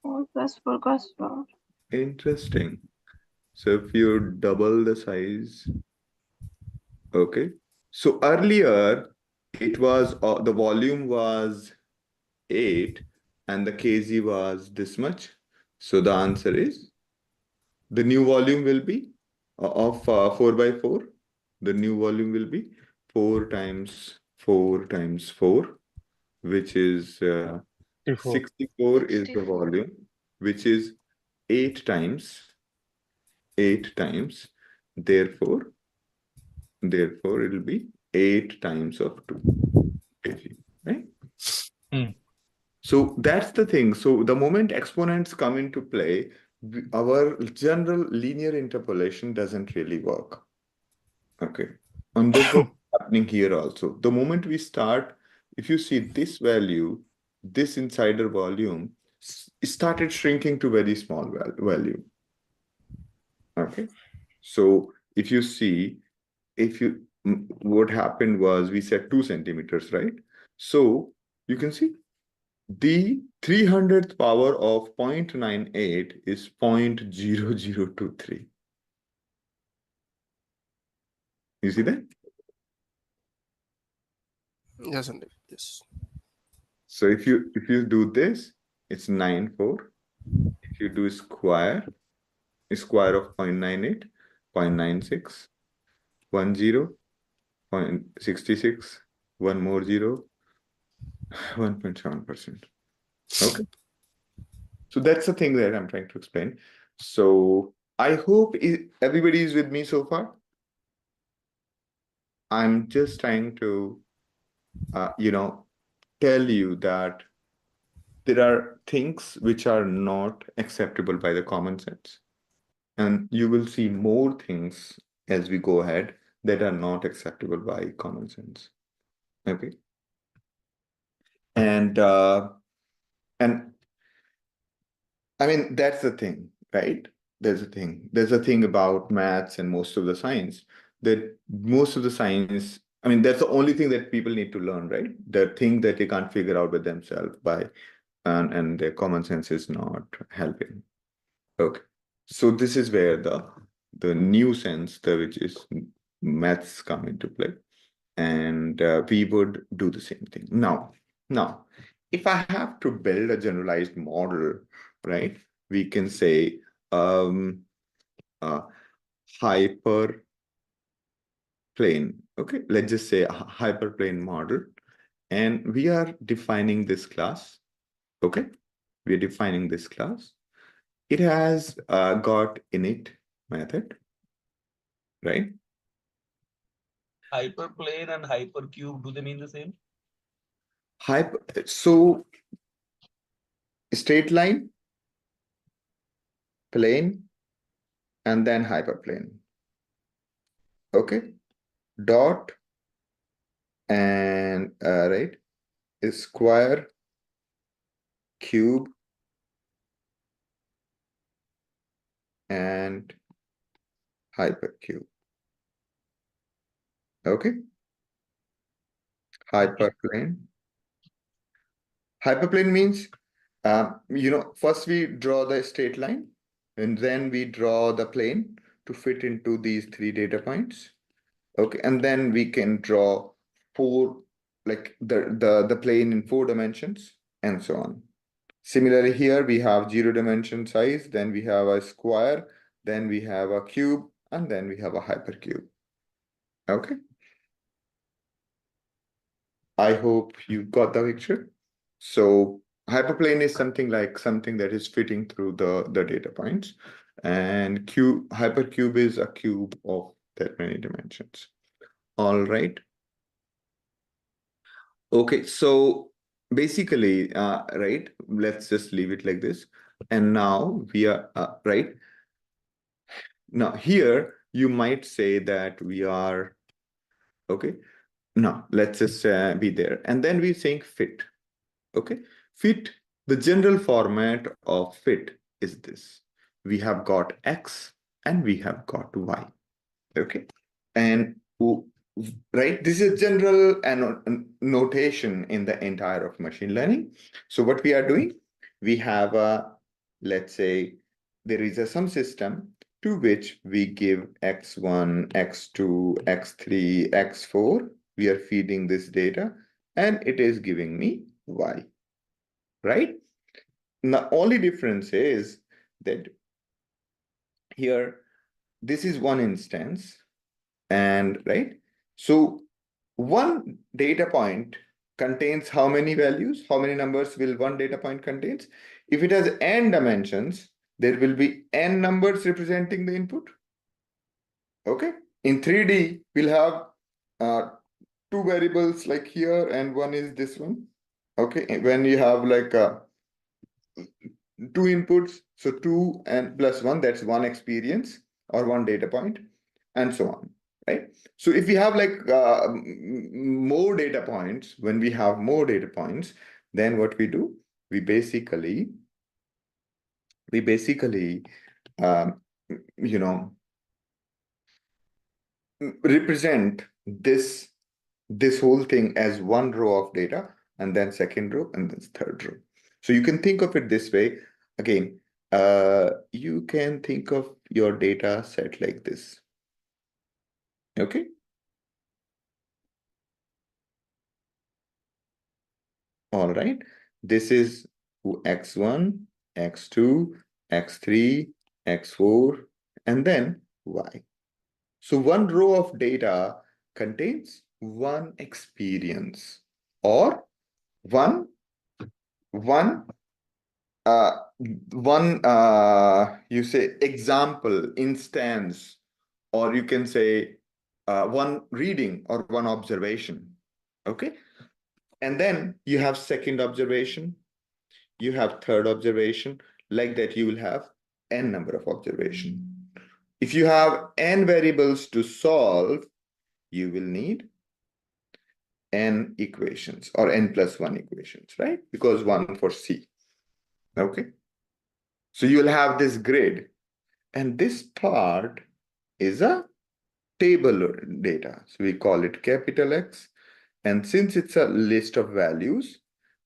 4 plus 4 cross 4. Interesting. So if you double the size, okay. So earlier, it was the volume was 8 and the kg was this much. So the answer is the new volume will be of 4 by 4. The new volume will be 4 times 4 times 4, which is 64 is the volume, which is 8 times. Therefore, it will be 8 times of 2 kg, right? So that's the thing. So the moment exponents come into play, our general linear interpolation doesn't really work. Okay. And this is happening here also. The moment we start if you see this value, this insider volume started shrinking to very small value. Okay. So if you see, what happened was we said 2 centimeters, right? So you can see the 300th power of 0.98 is 0.0023. You see that? Yes, indeed. Yes. So if you do this, it's 94. If you do square of 0.98, 0.96, 10, 0.66, one more zero, 1.7%. Okay. So that's the thing that I'm trying to explain. So I hope everybody is with me so far. I'm just trying to, tell you that there are things which are not acceptable by the common sense. And you will see more things as we go ahead that are not acceptable by common sense. Okay. And I mean, that's the thing, right? There's a thing about maths and most of the science, that most of the science, I mean, that's the only thing that people need to learn, right? The thing that they can't figure out by themselves and their common sense is not helping. Okay. So this is where the new sense, which is maths, come into play. And we would do the same thing. Now, if I have to build a generalized model, right, we can say hyperplane. Okay, let's just say a hyperplane model. And we are defining this class. Okay, we are defining this class. It has got init method, right? Hyperplane and hypercube, do they mean the same? So straight line, plane, and then hyperplane. Okay, dot and right, square, cube, and hypercube. Okay, hyperplane. Hyperplane means, first we draw the straight line, and then we draw the plane to fit into these 3 data points. Okay, and then we can draw 4, like the plane in 4 dimensions, and so on. Similarly, here we have 0 dimension size, then we have a square, then we have a cube, and then we have a hypercube. Okay. I hope you got the picture. So hyperplane is something that is fitting through the data points, and hypercube is a cube of that many dimensions. All right. Okay, so basically, right, let's just leave it like this. And now we are, right. Now here, you might say that we are, okay. Now let's just be there. And then we're saying fit. Okay, fit, the general format of fit is this. We have got X and we have got Y. Okay, and right, this is general notation in the entire of machine learning. So what we are doing, we have let's say there is some system to which we give X1, X2, X3, X4. We are feeding this data and it is giving me Y, right? The only difference is that here, this is one instance. And right, so one data point contains how many values, how many numbers will one data point contains? If it has n dimensions, there will be n numbers representing the input. Okay, in 3D, we'll have 2 variables like here, and one is this one. Okay, when you have like 2 inputs, so 2 and plus 1, that's one experience or one data point, and so on. right? So if we have like more data points, when we have more data points, then what we do, we basically you know, represent this whole thing as one row of data, and then second row, and then third row. So you can think of it this way. Again, you can think of your data set like this. Okay. All right. This is x1, x2, x3, x4, and then y. So one row of data contains one experience, or one you say example, instance, or you can say one reading or one observation. Okay. And then you have second observation, you have third observation. Like that, you will have n number of observation. If you have n variables to solve, you will need n equations, or n plus 1 equations, right? Because 1 for C. Okay. So you'll have this grid, and this part is a table data. So we call it capital X. And since it's a list of values,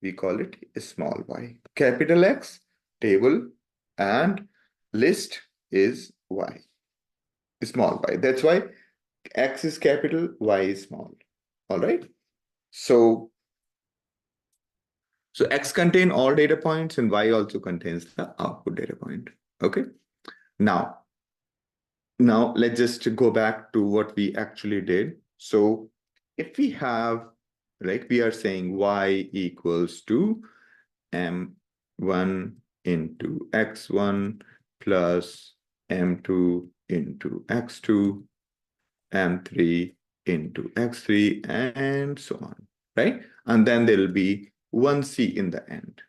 we call it a small y. Capital X, table, and list is y, small y. That's why X is capital, Y is small. All right. So X contains all data points, and Y also contains the output data point. Okay. Now let's just go back to what we actually did. So if we have, like, we are saying y equals to m1 into x1 plus m2 into x2, m3 into x3, and so on, right? And then there will be one C in the end.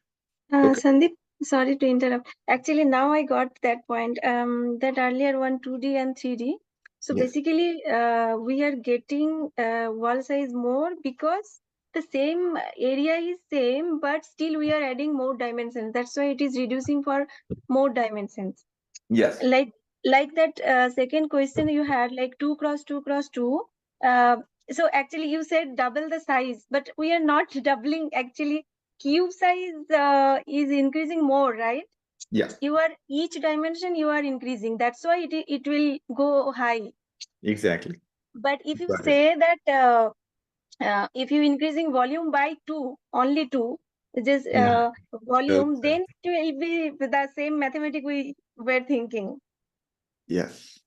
Okay. Sandeep, sorry to interrupt. Actually, now I got that point. That earlier one 2D and 3D. So Yes. basically, we are getting wall size more because the same area is same, but still we are adding more dimensions. That's why it is reducing for more dimensions. Yes. Like that second question you had, like 2 cross 2 cross 2. So actually you said double the size, but we are not doubling. Actually, cube size is increasing more, right? Yeah. You are each dimension you are increasing. That's why it will go high. Exactly. But if you Got it. say that if you increasing volume by 2, only 2, just volume, then it will be the same mathematic we were thinking. Yes.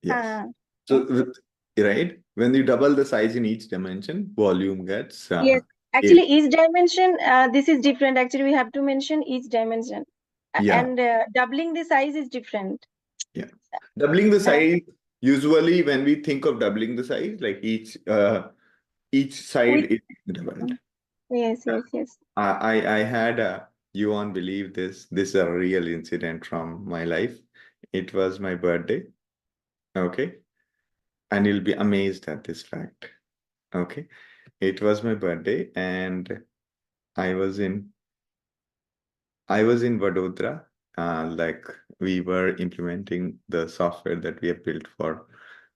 Yes. So, right, when you double the size in each dimension, volume gets yes. Actually, each dimension, this is different. Actually, we have to mention each dimension. Yeah. And doubling the size is different. Yeah. Doubling the size, usually when we think of doubling the size, like each side is doubled. Yes, yes, yes. I had you won't believe this. This is a real incident from my life. It was my birthday. Okay. And you'll be amazed at this fact. Okay. It was my birthday, and I was in Vadodara. Like, we were implementing the software that we have built for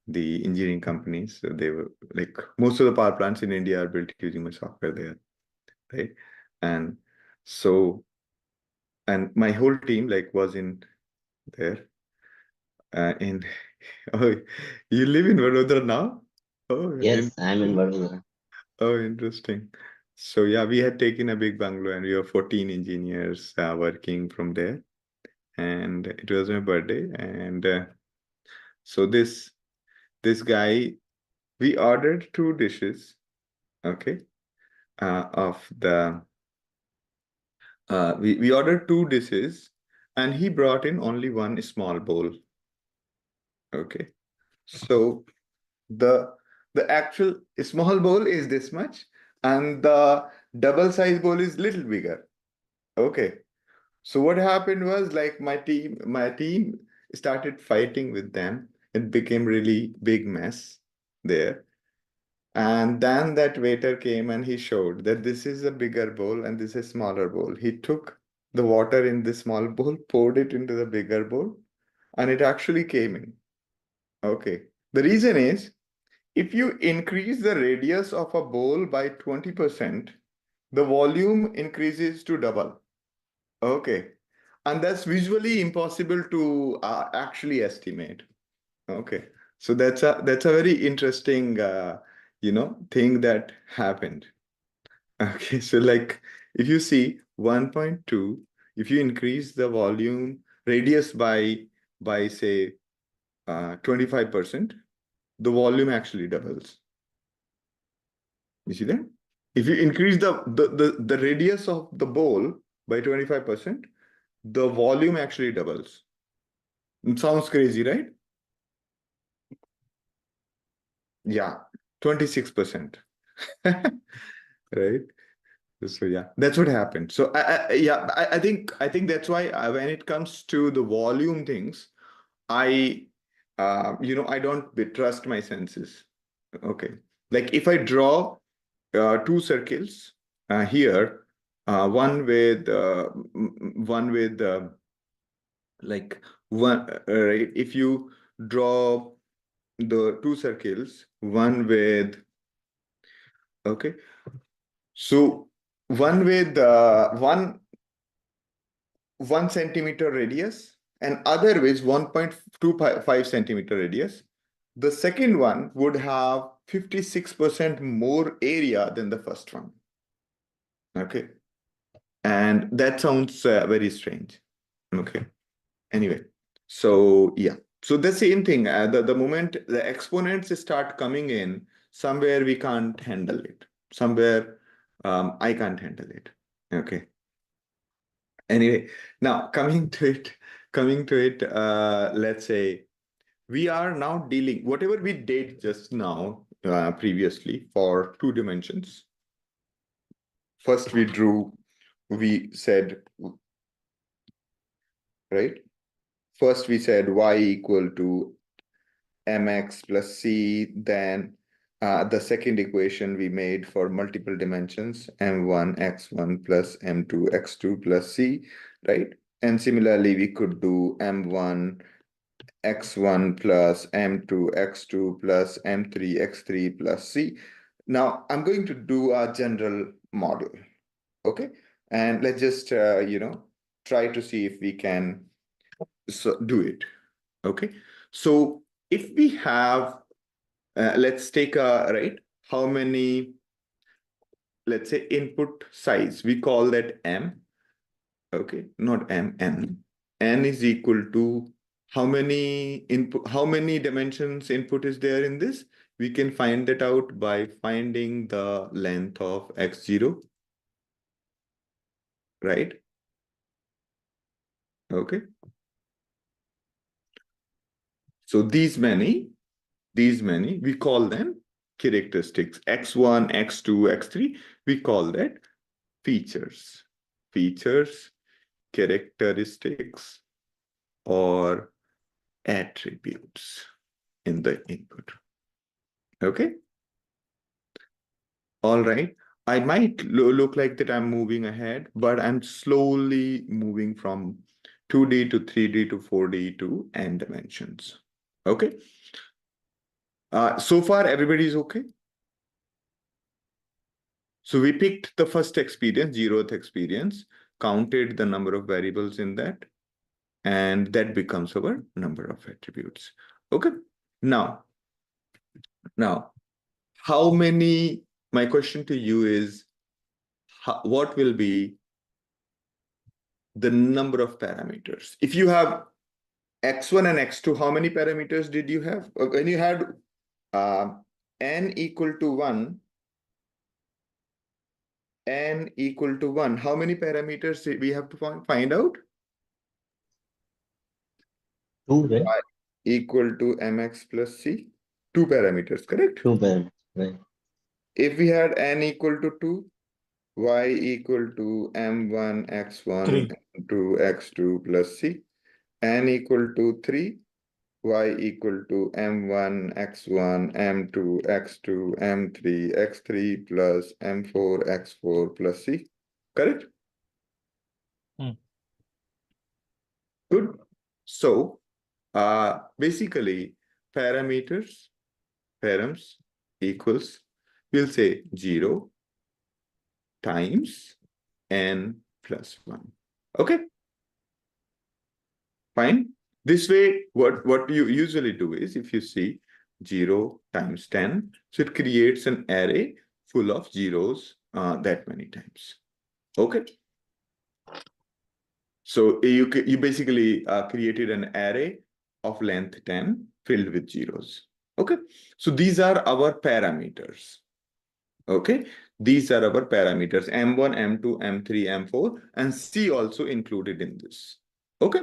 the engineering companies. So they were like, most of the power plants in India are built using my software there, right? And so, and my whole team like was in there. Oh, you live in Vadodara now? Oh, Yes, I'm in Vadodara. Oh, interesting. So yeah, we had taken a big bungalow, and we were 14 engineers working from there. And it was my birthday, and so this guy, we ordered 2 dishes, okay, of the we ordered 2 dishes, and he brought in only one small bowl. Okay, so the actual small bowl is this much, and the double size bowl is little bigger. Okay. So what happened was, like, my team started fighting with them. It became really big mess. there. And then that waiter came and he showed that this is a bigger bowl and this is a smaller bowl. He took the water in the small bowl, poured it into the bigger bowl, and it actually came in. Okay. The reason is, if you increase the radius of a bowl by 20%, the volume increases to double. Okay. And that's visually impossible to actually estimate. Okay. So that's a very interesting thing that happened. Okay, so like if you see 1.2, if you increase the volume radius by say 25%, the volume actually doubles. You see that? If you increase the radius of the bowl by 25%, the volume actually doubles. It sounds crazy, right? Yeah, 26%. Right? So yeah, that's what happened. So I think that's why when it comes to the volume things, I don't trust my senses. Okay, like if I draw two circles here, one with like one right. If you draw the two circles, one with okay, so one with 1 centimeter radius and other with 1.25 centimeter radius. The second one would have 56% more area than the first one. Okay. And that sounds very strange. Okay. Anyway, so yeah. So the same thing, the moment the exponents start coming in, somewhere we can't handle it. Somewhere I can't handle it. Okay. Anyway, now coming to it, let's say we are now dealing, whatever we did just now, previously for 2 dimensions. First we said, right? First we said y equal to mx plus c, then the second equation we made for multiple dimensions, m1 x1 plus m2 x2 plus c, right? And similarly, we could do m1 x1 plus m2 x2 plus m3 x3 plus c. Now I'm going to do a general model, okay? And let's just try to see if we can do it, okay? So if we have let's take how many, let's say, input size, we call that m, okay, not m, n is equal to how many dimensions input is there in this. We can find that out by finding the length of x0, right? Okay, so these many, we call them characteristics. X1, x2, x3, we call that features, characteristics, or attributes in the input. Okay. All right. I might look like that I'm moving ahead, but I'm slowly moving from 2D to 3D to 4D to n dimensions. Okay. So far, everybody's okay. So we picked the first experience, 0th experience, counted the number of variables in that, and that becomes our number of attributes. Okay. Now, how many, my question to you is, what will be the number of parameters? If you have x1 and x2, how many parameters did you have? When you had n equal to 1, how many parameters did we have to find out? 2, right? Y equal to mx plus c. 2 parameters, correct? 2 parameters, right? If we had n equal to 2, y equal to m1 x1 3. m2 x2 plus c, n equal to 3, y equal to m1 x1 m2 x2 m3 x3 plus m4 x4 plus c. Correct? Good. So basically params equals, we'll say 0 times n plus 1. Okay, fine. This way, what you usually do is, if you see 0 times 10, so it creates an array full of zeros that many times. Okay. So you basically created an array of length 10 filled with zeros. Okay. So these are our parameters. Okay. These are our parameters M1, M2, M3, M4, and C also included in this. Okay.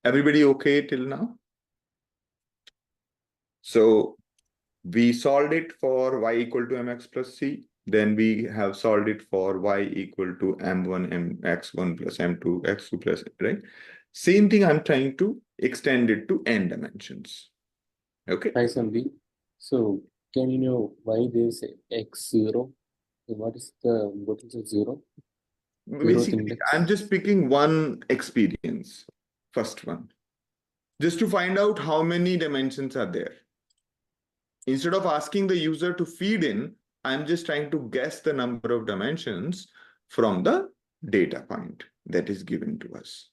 Everybody okay till now? So we solved it for y equal to mx plus c. Then we have solved it for y equal to m1 x1 plus m2 x2 plus, right? Same thing, I'm trying to extend it to n dimensions. Okay. Hi, Sambi. So can you know why there's x0? What is the 0? Basically, I'm just picking one experience, first one, just to find out how many dimensions are there. Instead of asking the user to feed in, I'm just trying to guess the number of dimensions from the data point that is given to us.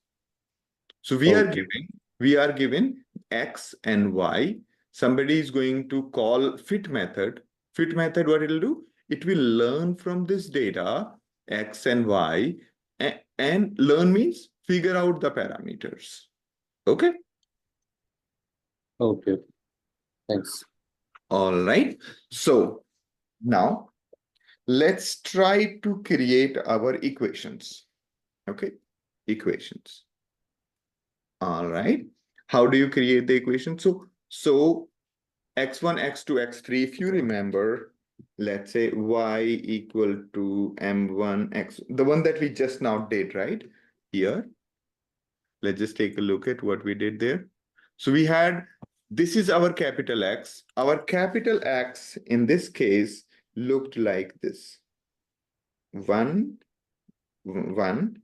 So we are given x and y. Somebody is going to call fit method. Fit method, what it'll do? It will learn from this data, x and y, and learn means figure out the parameters. Okay? Okay. Thanks. All right. So now let's try to create our equations. Okay? Equations. All right. How do you create the equation? So x1, x2, x3, if you remember, let's say y equal to m1, x, the one that we just now did, right? Here. Let's just take a look at what we did there. So we had, this is our capital X. Our capital X in this case looked like this. 1, 1,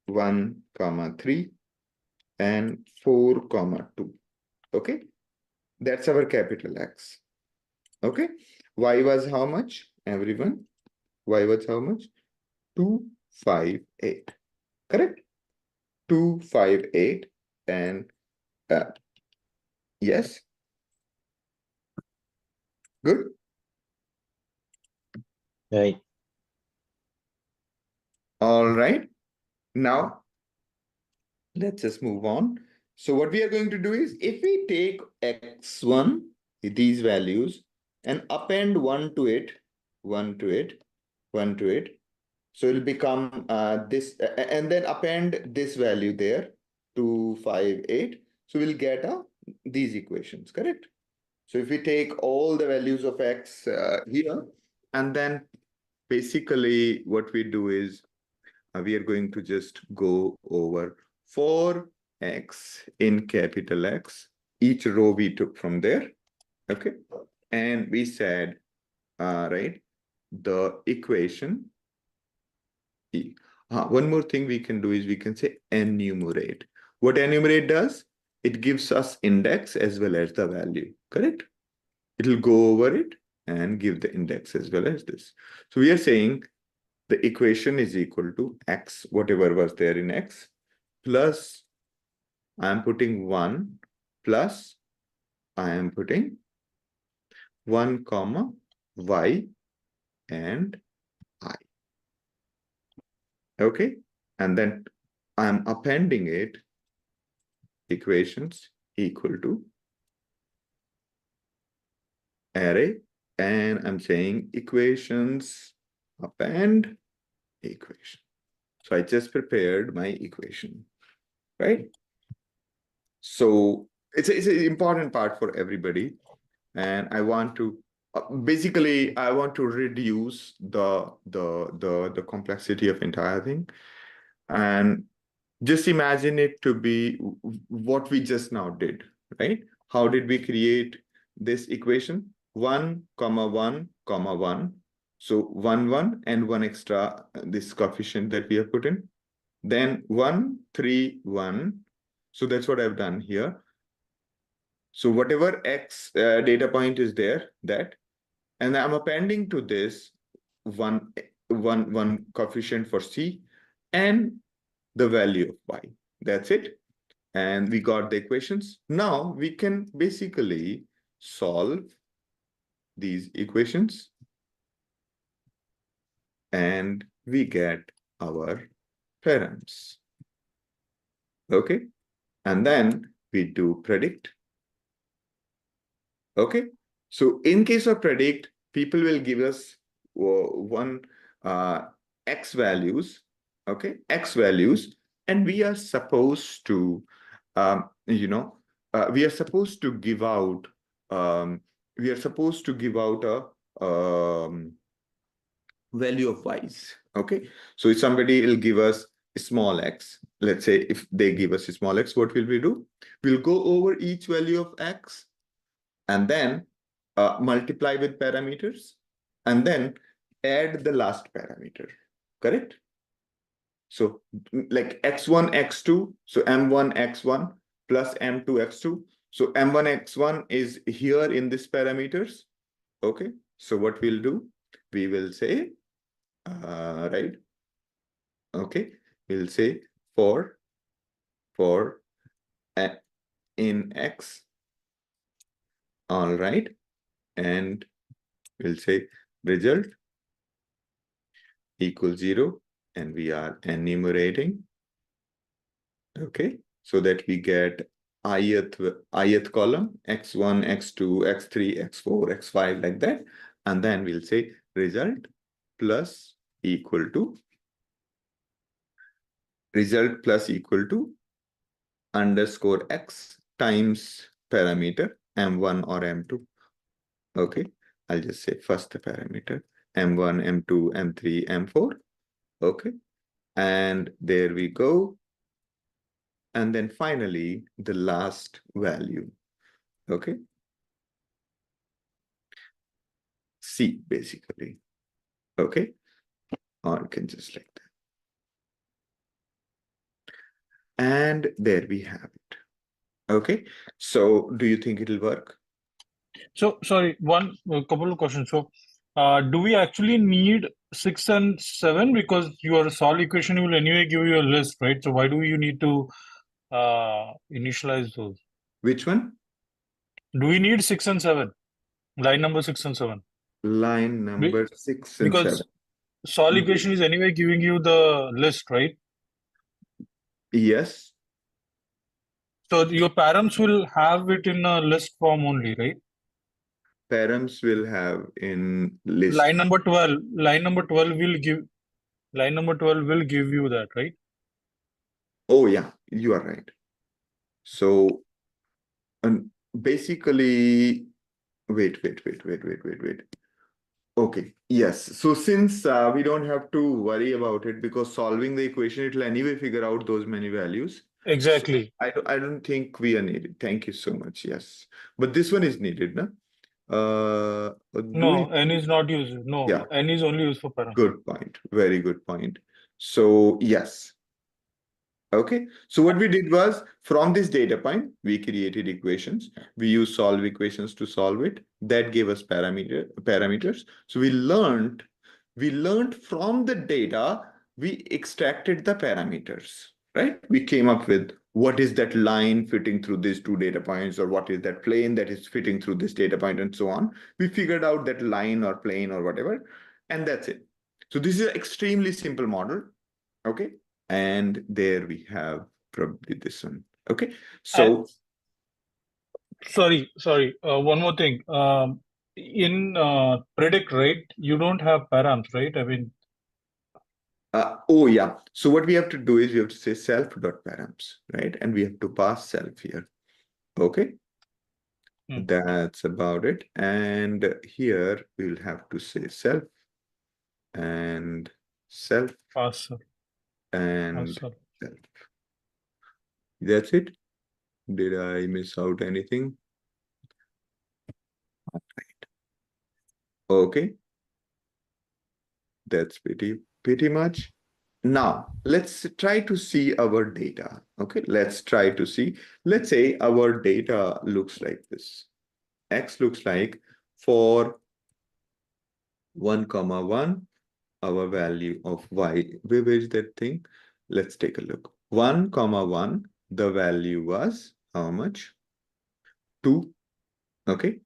1, 3, and 4, 2. Okay. That's our capital X. Okay. Y was how much, everyone? Y was how much? 2, 5, 8. Correct? 2, 5, 8. And yes. Good. Right. All right. Now, let's just move on. So what we are going to do is, if we take x1, these values, and append 1 to it, 1 to it, 1 to it, so it'll become this, and then append this value there, 2, 5, 8. So we'll get these equations, correct? So if we take all the values of x here, and then basically what we do is, we are going to just go over for x in capital X, each row we took from there, okay? And we said, right, the equation, one more thing we can do is we can say enumerate. What enumerate does? It gives us index as well as the value, correct? It'll go over it and give the index as well as this. So we are saying the equation is equal to x, whatever was there in x, plus I am putting 1, plus I am putting 1, comma, y and I. Okay. And then I am appending it, equations equal to array, and I'm saying equations append equation. So I just prepared my equation, right? So it's an important part for everybody. And I want to, basically, I want to reduce the complexity of entire thing. And just imagine it to be what we just now did, right? How did we create this equation? 1, 1, 1. So 1, 1 and 1 extra, this coefficient that we have put in. Then 1, 3, 1. So that's what I've done here. So whatever X data point is there, that, and I'm appending to this one coefficient for C and the value of Y. That's it. And we got the equations. Now we can basically solve these equations and we get our params. Okay. And then we do predict. Okay. So in case of predict, people will give us one X values. Okay. X values. And we are supposed to, we are supposed to give out, a value of Y's. Okay. So if somebody will give us a small x, let's say if they give us a small x, what will we do? We'll go over each value of x and then multiply with parameters and then add the last parameter. Correct? So like x1, x2, so m1, x1 plus m2, x2. So m1, x1 is here in this parameters. Okay. So what we'll do? We will say, right? Okay. We'll say for in x. All right. And we'll say result equals 0. And we are enumerating. Okay. So that we get ith column, x1, x2, x3, x4, x5, like that. And then we'll say result plus equal to underscore x times parameter m1 or m2. Okay. I'll just say first parameter m1, m2, m3, m4. Okay. And there we go. And then finally, the last value. Okay. C, basically. Okay. Or you can just like that. And there we have it. Okay. So do you think it'll work? So, sorry, a couple of questions. So, do we actually need 6 and 7? Because your solve equation will anyway give you a list, right? So why do you need to initialize those? Which one? Do we need 6 and 7? Line number 6 and 7. Line number 6 and 7. Because solve equation is anyway giving you the list, right? Yes. So your params will have it in a list form only, right? Params will have in list. Line number 12 will give you that, right? Oh yeah, you are right. So basically, wait. Okay, yes. So since we don't have to worry about it because solving the equation, it will anyway figure out those many values. Exactly. So I don't think we are needed. Thank you so much. Yes. But this one is needed, no? No, n is not used. No, yeah. N is only used for param. Good point. Very good point. So yes. Okay. So what we did was from this data point, we created equations. We used solve equations to solve it. That gave us parameters. So we learned from the data, we extracted the parameters, right? We came up with what is that line fitting through these two data points, or what is that plane that is fitting through this data point, and so on. We figured out that line or plane or whatever, and that's it. So this is an extremely simple model. Okay. And there we have probably this one. Okay. So sorry. One more thing. In predict, right? You don't have params, right? I mean. Oh yeah. So what we have to do is we have to say self.params, right? And we have to pass self here. Okay. That's about it. And here we'll have to say self and self Pass and self. That's it. Did I miss out anything? Okay. That's pretty much. Now, let's try to see our data. Okay, let's try to see. Let's say our data looks like this. X looks like for 1,1, our value of Y. Where is that thing? Let's take a look. 1,1, the value was how much? 2. Okay.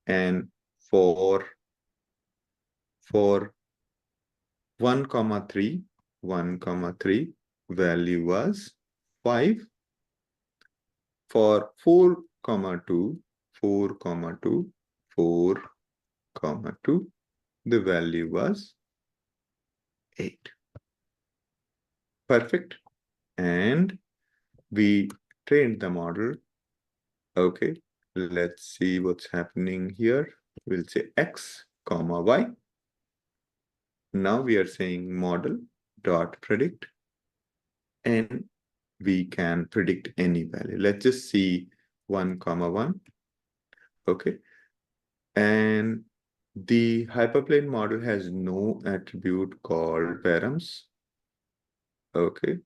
And for 1,3, 1,3 value was 5. For 4,2, 4,2, 4,2, the value was 8. Perfect. And we trained the model. Okay, let's see what's happening here. We'll say X, comma, Y. Now we are saying model dot predict, and we can predict any value. Let's just see 1,1. Okay. And the hyperplane model has no attribute called params. Okay.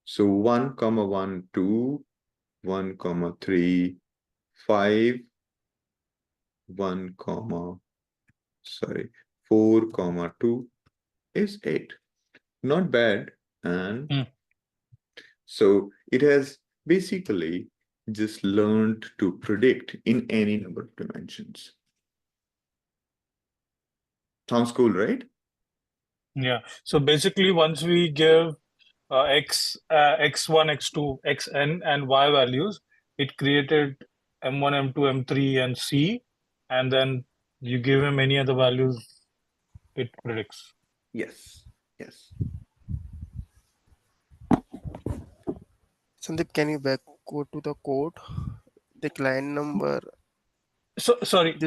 So 1,1, 2, 1,3, 5, 4,2 is 8. Not bad. And so it has basically just learned to predict in any number of dimensions. Sounds cool, right? Yeah. So basically, once we give x, x1, x2, xn, and y values, it created m1, m2, m3, and c, and then you give him any other values, it predicts. Yes. Yes. Sandeep, can you go to the code? The client number. So sorry.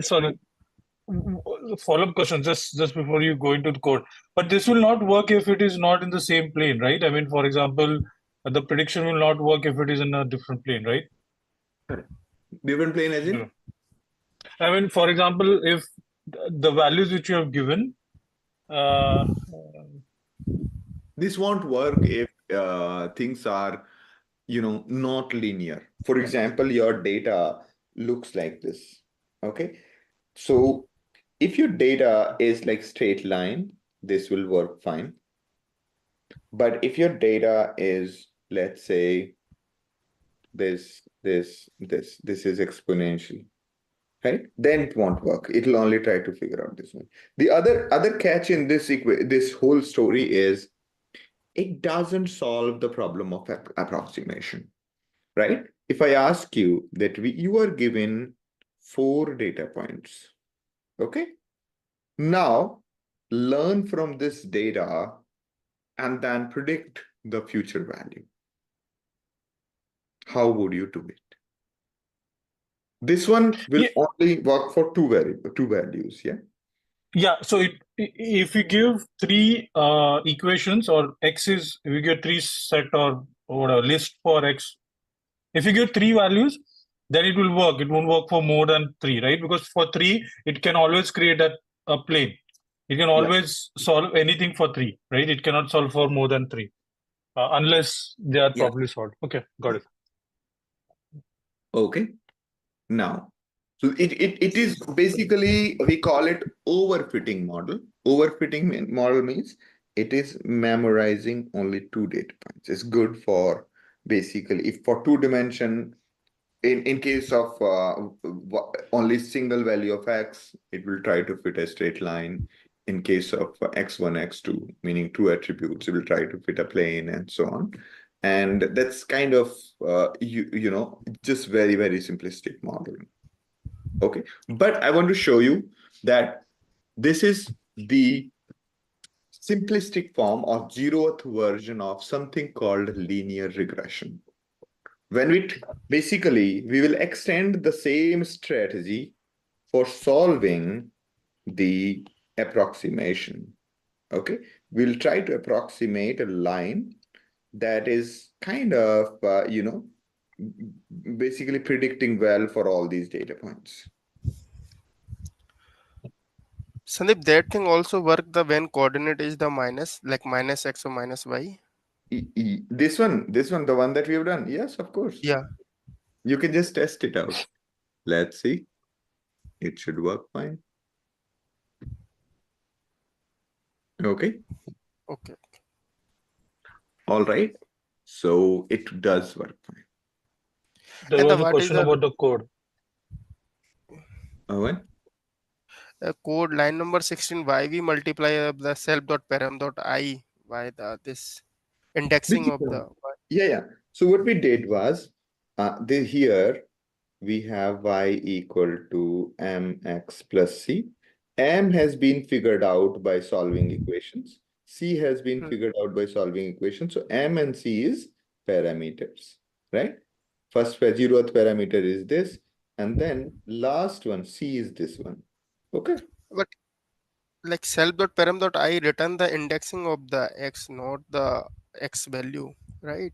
Follow-up question just before you go into the code. But this will not work if it is not in the same plane, right? I mean, for example, the prediction will not work if it is in a different plane, right? Correct. Different plane as in? I mean, for example, if the values which you have given, this won't work if things are, not linear. For example, your data looks like this. Okay. So if your data is like straight line, this will work fine. But if your data is, let's say, this is exponential, right? Then it won't work. It'll only try to figure out this one. The other catch in this whole story is it doesn't solve the problem of approximation, right? If I ask you that you are given 4 data points, okay? Now, learn from this data and then predict the future value. How would you do it? This one will only work for two values, yeah? Yeah, so if you give 3 equations, or x is, if you give 3 set or whatever list for x, if you give 3 values, then it will work. It won't work for more than 3, right? Because for 3, it can always create a plane. It can always solve anything for 3, right? It cannot solve for more than 3 unless they are properly solved. Okay, got it. Okay. Now, so it is basically, we call it overfitting model. Overfitting model means it is memorizing only 2 data points. It's good for basically, if for 2 dimension, in case of only single value of x, it will try to fit a straight line. In case of x1, x2, meaning 2 attributes, it will try to fit a plane and so on. And that's kind of, just very, very simplistic modeling. Okay, but I want to show you that this is the simplistic form or 0th version of something called linear regression. When we will extend the same strategy for solving the approximation. Okay, we'll try to approximate a line that is kind of, basically predicting well for all these data points. Sandeep, that thing also work the when coordinate is the minus, like minus x or minus y. This one, the one that we have done. Yes, of course. Yeah. You can just test it out. Let's see. It should work fine. Okay. Okay. All right. So it does work fine. There was a question about the code. What? Code line number 16. Why we multiply the self.param.i by this indexing of the. Yeah. So what we did was, here we have y equal to mx plus c. M has been figured out by solving equations. C has been figured out by solving equations. So M and C is parameters, right? First 0th parameter is this, and then last one, C is this one. Okay. But like self.param.i return the indexing of the x, not the x value, right?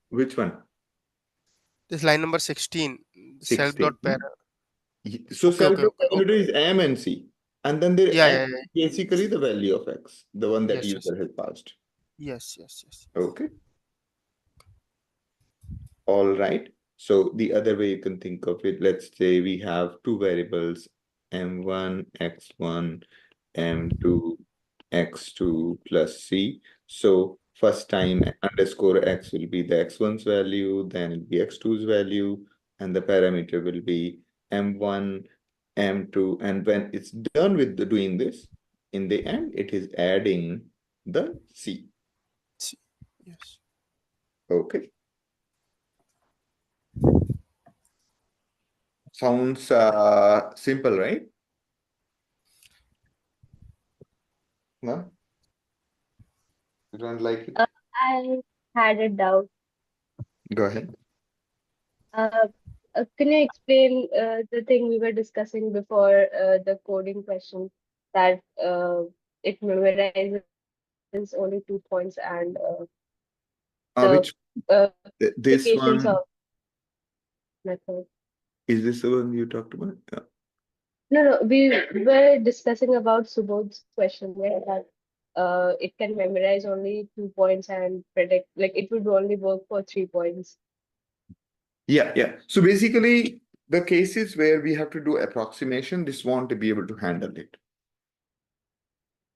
Which one? This line number 16. 16. Self.param. So Okay. self-parameter is M and C. And then there Yeah. basically the value of x, the one that Yes. user has passed. Yes. Okay. All right. So the other way you can think of it, let's say we have two variables, m1, x1, m2, x2 plus c. So first time underscore x will be the x1's value, then it'll be x2's value, and the parameter will be m1, m2. And when it's done with doing this, in the end, it is adding the c. Yes. Okay. Sounds simple, right? No? You don't like it? I had a doubt. Go ahead. Can you explain the thing we were discussing before the coding question that it memorizes only 2 points and Which the this implications one of method? is this the one you talked about? Yeah. No, we were discussing about Subodh's question, right? That it can memorize only 2 points and predict, like it would only work for 3 points. Yeah. So basically, the cases where we have to do approximation, this won't be able to handle it.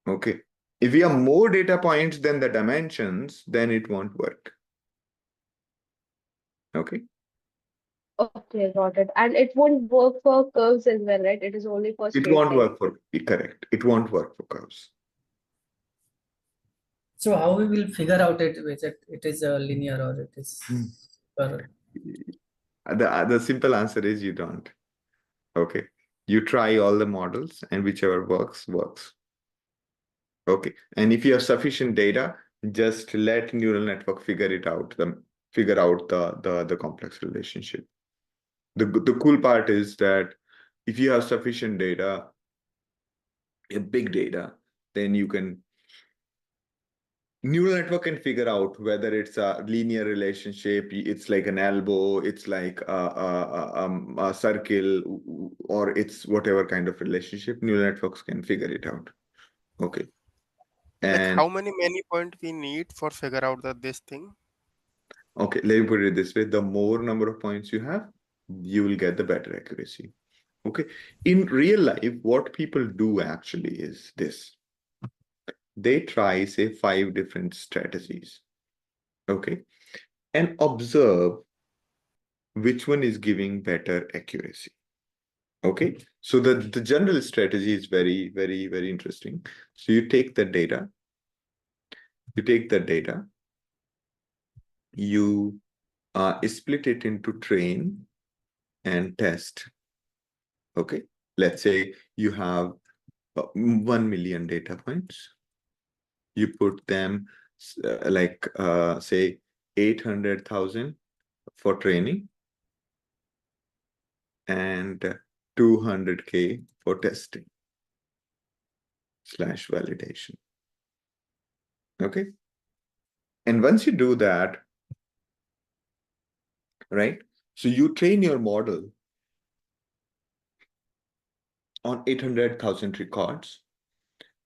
Okay. If we have more data points than the dimensions, then it won't work. Okay. Okay, got it. And it won't work for curves as well, right? It is only for It straight won't line. work for, correct. It won't work for curves. So how we will figure out whether it is a linear or it is The simple answer is you don't. Okay. You try all the models and whichever works. Okay. And if you have sufficient data, just let neural network figure it out, figure out the complex relationship. The cool part is that if you have sufficient data, big data, then neural network can figure out whether it's a linear relationship, it's like an elbow, it's like a circle, or it's whatever kind of relationship. Neural networks can figure it out. Okay. Like And how many point we need for figure out this thing? okay, let me put it this way. The more number of points you have, you will get the better accuracy. Okay. In real life, what people do actually is this. They try, say, 5 different strategies. Okay. And observe which one is giving better accuracy. Okay. So the general strategy is very, very, very interesting. So you take the data, you split it into train and test. Okay. Let's say you have 1 million data points. You put them say 800,000 for training and 200K for testing / validation. Okay. And once you do that, right? So you train your model on 800,000 records.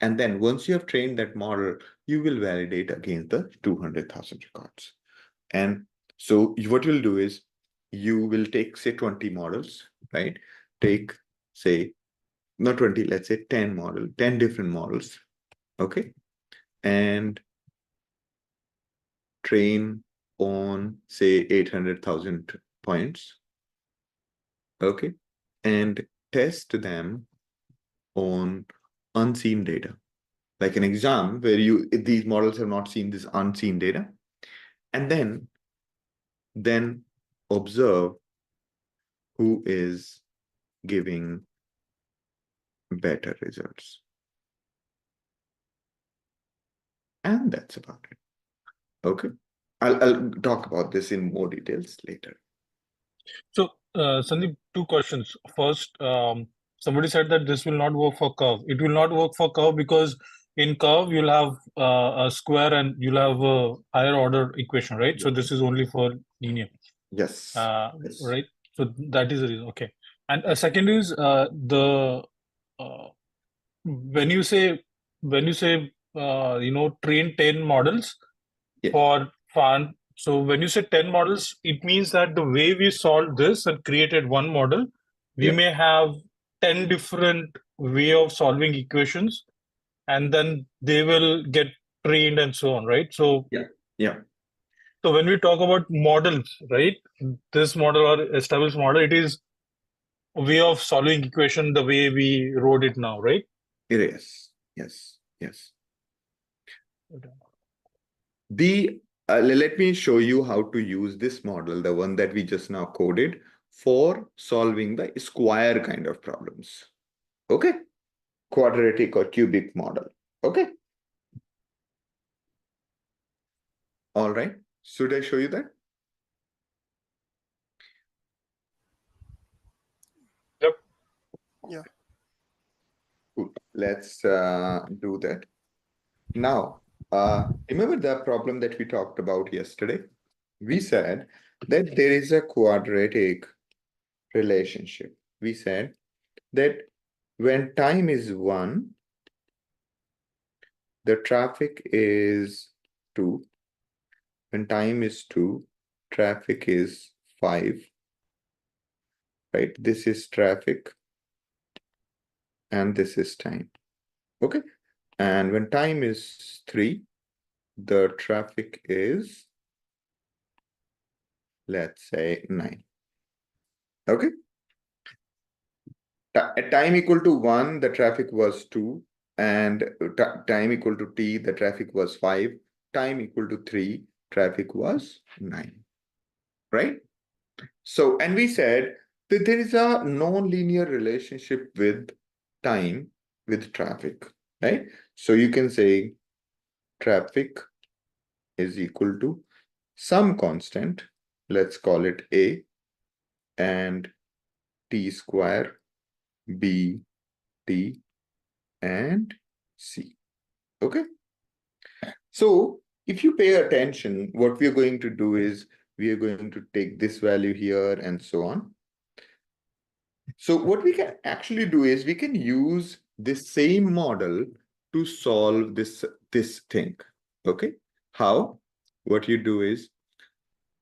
And then once you have trained that model, you will validate against the 200,000 records. And so what you'll do is you will take, say, 20 models, right? Take, say, not 20, let's say 10 different models, okay? And train on, say, 800,000 points, okay? And test them on unseen data. Like an exam where these models have not seen this unseen data. And then observe who is giving better results. And that's about it. Okay. I'll talk about this in more details later. So, Sandeep, two questions. First, somebody said that this will not work for curve. It will not work for curve because in curve you'll have a square and you'll have a higher order equation, right? So this is only for linear. Yes. Yes. Right. So that is the reason. Okay. And second is when you say train 10 models for fun. So when you say 10 models, it means that the way we solved this and created one model, we may have 10 different way of solving equations, and then they will get trained and so on, right? So yeah. So when we talk about models, right? This model or established model, it is a way of solving equation the way we wrote it now, right? It is. Yes. Yes. Let me show you how to use this model, the one that we just now coded, for solving the square kind of problems. Okay? Quadratic or cubic model. Okay? All right. Should I show you that? Yep. Yeah. Cool. Let's do that. Now, remember the problem that we talked about yesterday? We said that there is a quadratic relationship. We said that when time is 1, the traffic is 2. When time is 2, traffic is 5. Right? This is traffic and this is time. Okay? And when time is 3, the traffic is, let's say, 9. Okay? At time equal to 1, the traffic was 2. And time equal to t, the traffic was 5. Time equal to 3, traffic was 9. Right? So, and we said that there is a non-linear relationship with time with traffic, right? So you can say traffic is equal to some constant, let's call it A, and t square, B, T, and C. Okay? So if you pay attention, what we are going to do is we are going to take this value here and so on. So what we can actually do is we can use this same model to solve this thing. Okay? How? What you do is,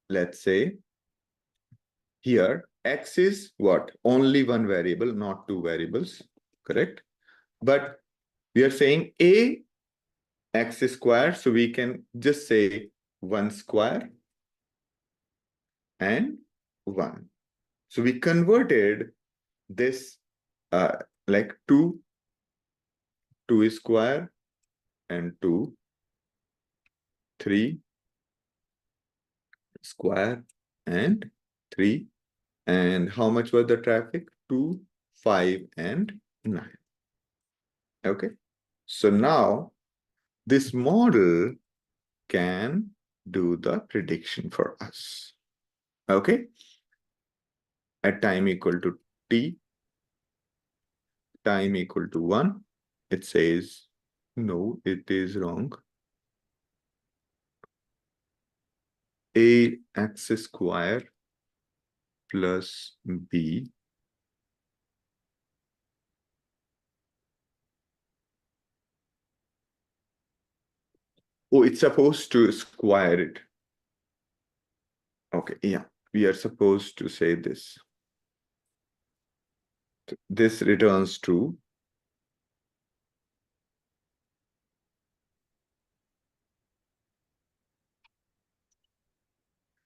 let's say here, x is what? Only one variable, not two variables, correct? But we are saying a x square, so we can just say 1 square and 1. So we converted this like 2 square and 2, 3 square and 3. And how much was the traffic? 2, 5, and 9. Okay. So now this model can do the prediction for us. Okay. At time equal to t, time equal to 1, it says, no, it is wrong. ax square plus b oh, it's supposed to square it. Okay, yeah, we are supposed to say this. This returns true.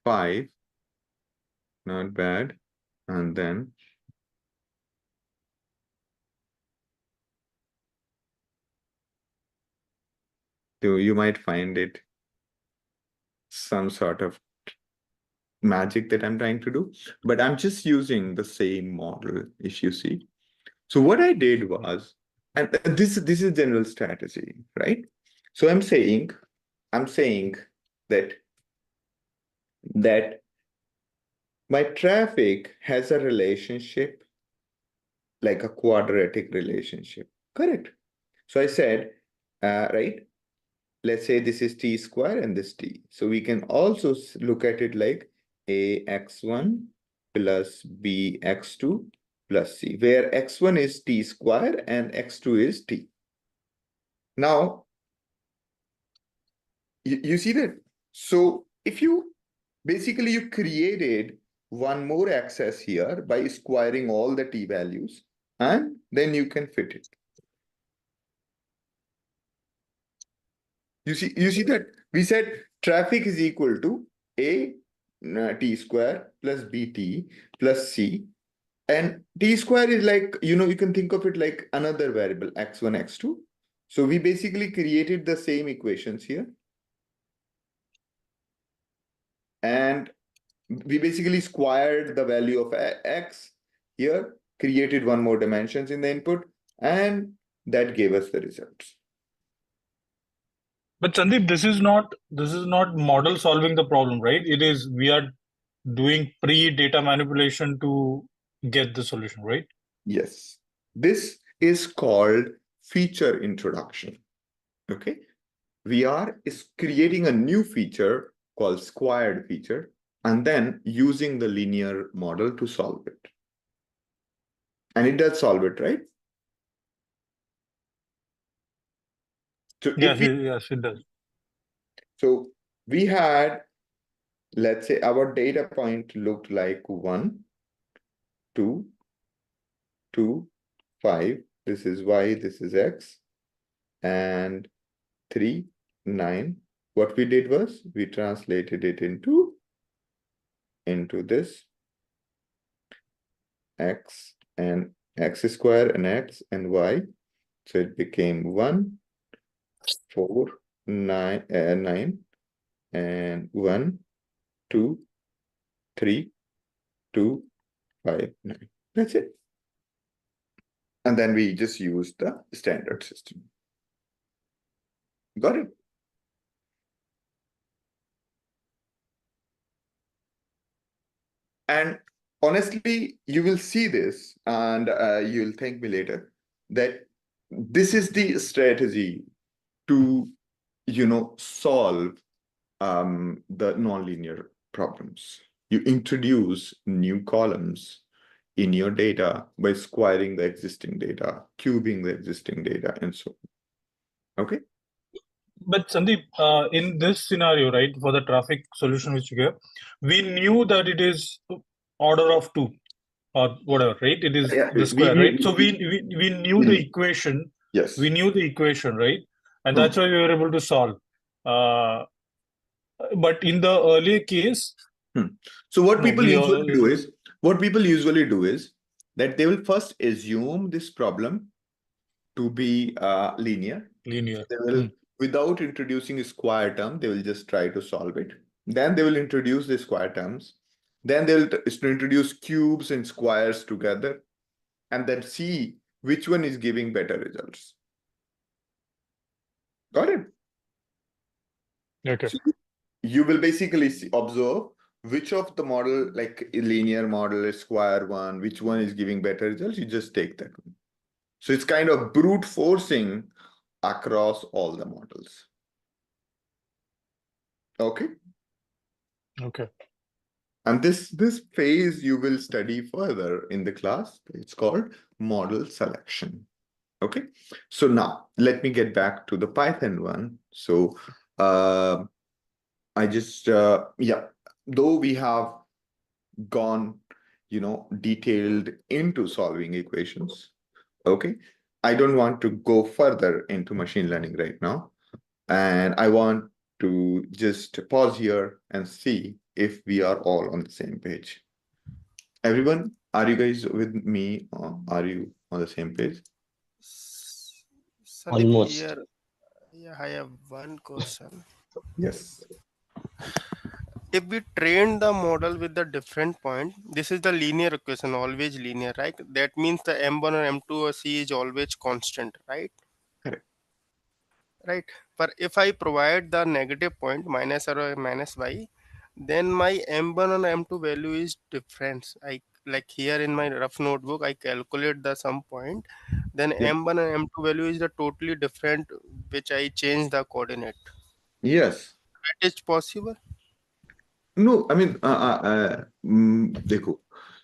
Five, not bad. And then you might find it some sort of magic that I'm trying to do, but I'm just using the same model, if you see. So what I did was, and this is general strategy, right? So I'm saying that my traffic has a relationship like a quadratic relationship, correct? So I said, right, let's say this is t square and this t. So we can also look at it like ax1 plus bx2 plus c, where x1 is t square and x2 is t. Now, you see that? So if you basically you created one more access here by squaring all the t values, and then you can fit it. You see that we said traffic is equal to a t square plus bt plus c, and t square is like, you can think of it like another variable x1 x2. So we basically created the same equations here, and we basically squared the value of x here, created one more dimensions in the input, and that gave us the results. But Sandeep, this is not model solving the problem, right? It is, we are doing pre-data manipulation to get the solution, right? Yes. This is called feature introduction. Okay. We are creating a new feature called squared feature, and then using the linear model to solve it. And it does solve it, right? So yes, it does. So we had, let's say our data point looked like 1, 2, 2, 5. This is y, this is x, and 3, 9. What we did was we translated it into this x and x square and x and y. So it became 1, 4, 9, 9, and 1, 2, 3, 2, 5, 9. That's it. And then we just use the standard system. Got it? And honestly, you will see this, and you'll thank me later, that this is the strategy to, solve the nonlinear problems. You introduce new columns in your data by squaring the existing data, cubing the existing data, and so on. Okay? But Sandeep, in this scenario, right, for the traffic solution which you gave, we knew that it is order of 2 or whatever, right? It is the square, right? So we knew the equation. Yes. We knew the equation, right? And that's why we were able to solve. But in the earlier case, so what people usually do is that they will first assume this problem to be linear. Linear. They will, without introducing a square term, they will just try to solve it. Then they will introduce the square terms. Then they will introduce cubes and squares together, and then see which one is giving better results. Got it? Okay. So you will basically observe which of the model, like a linear model, a square one, which one is giving better results. You just take that one. So it's kind of brute forcing across all the models. Okay. Okay. And this phase you will study further in the class. It's called model selection. Okay. So now let me get back to the Python one. So I just yeah, though we have gone, detailed into solving equations. Okay. I don't want to go further into machine learning right now. And I want to just pause here and see if we are all on the same page. Everyone, are you guys with me? Or are you on the same page? Sandeep, Almost. here, yeah, I have one question. Yes. If we train the model with the different point, this is the linear equation, always linear, right? That means the M1 or M2 or C is always constant, right? Correct. Right. But if I provide the negative point minus or minus y, then my M1 and M2 value is different. I like here in my rough notebook, I calculate the sum point, then Yeah. M1 and M2 value is the totally different, which I change the coordinate. Yes. That is possible. No, I mean, dekho.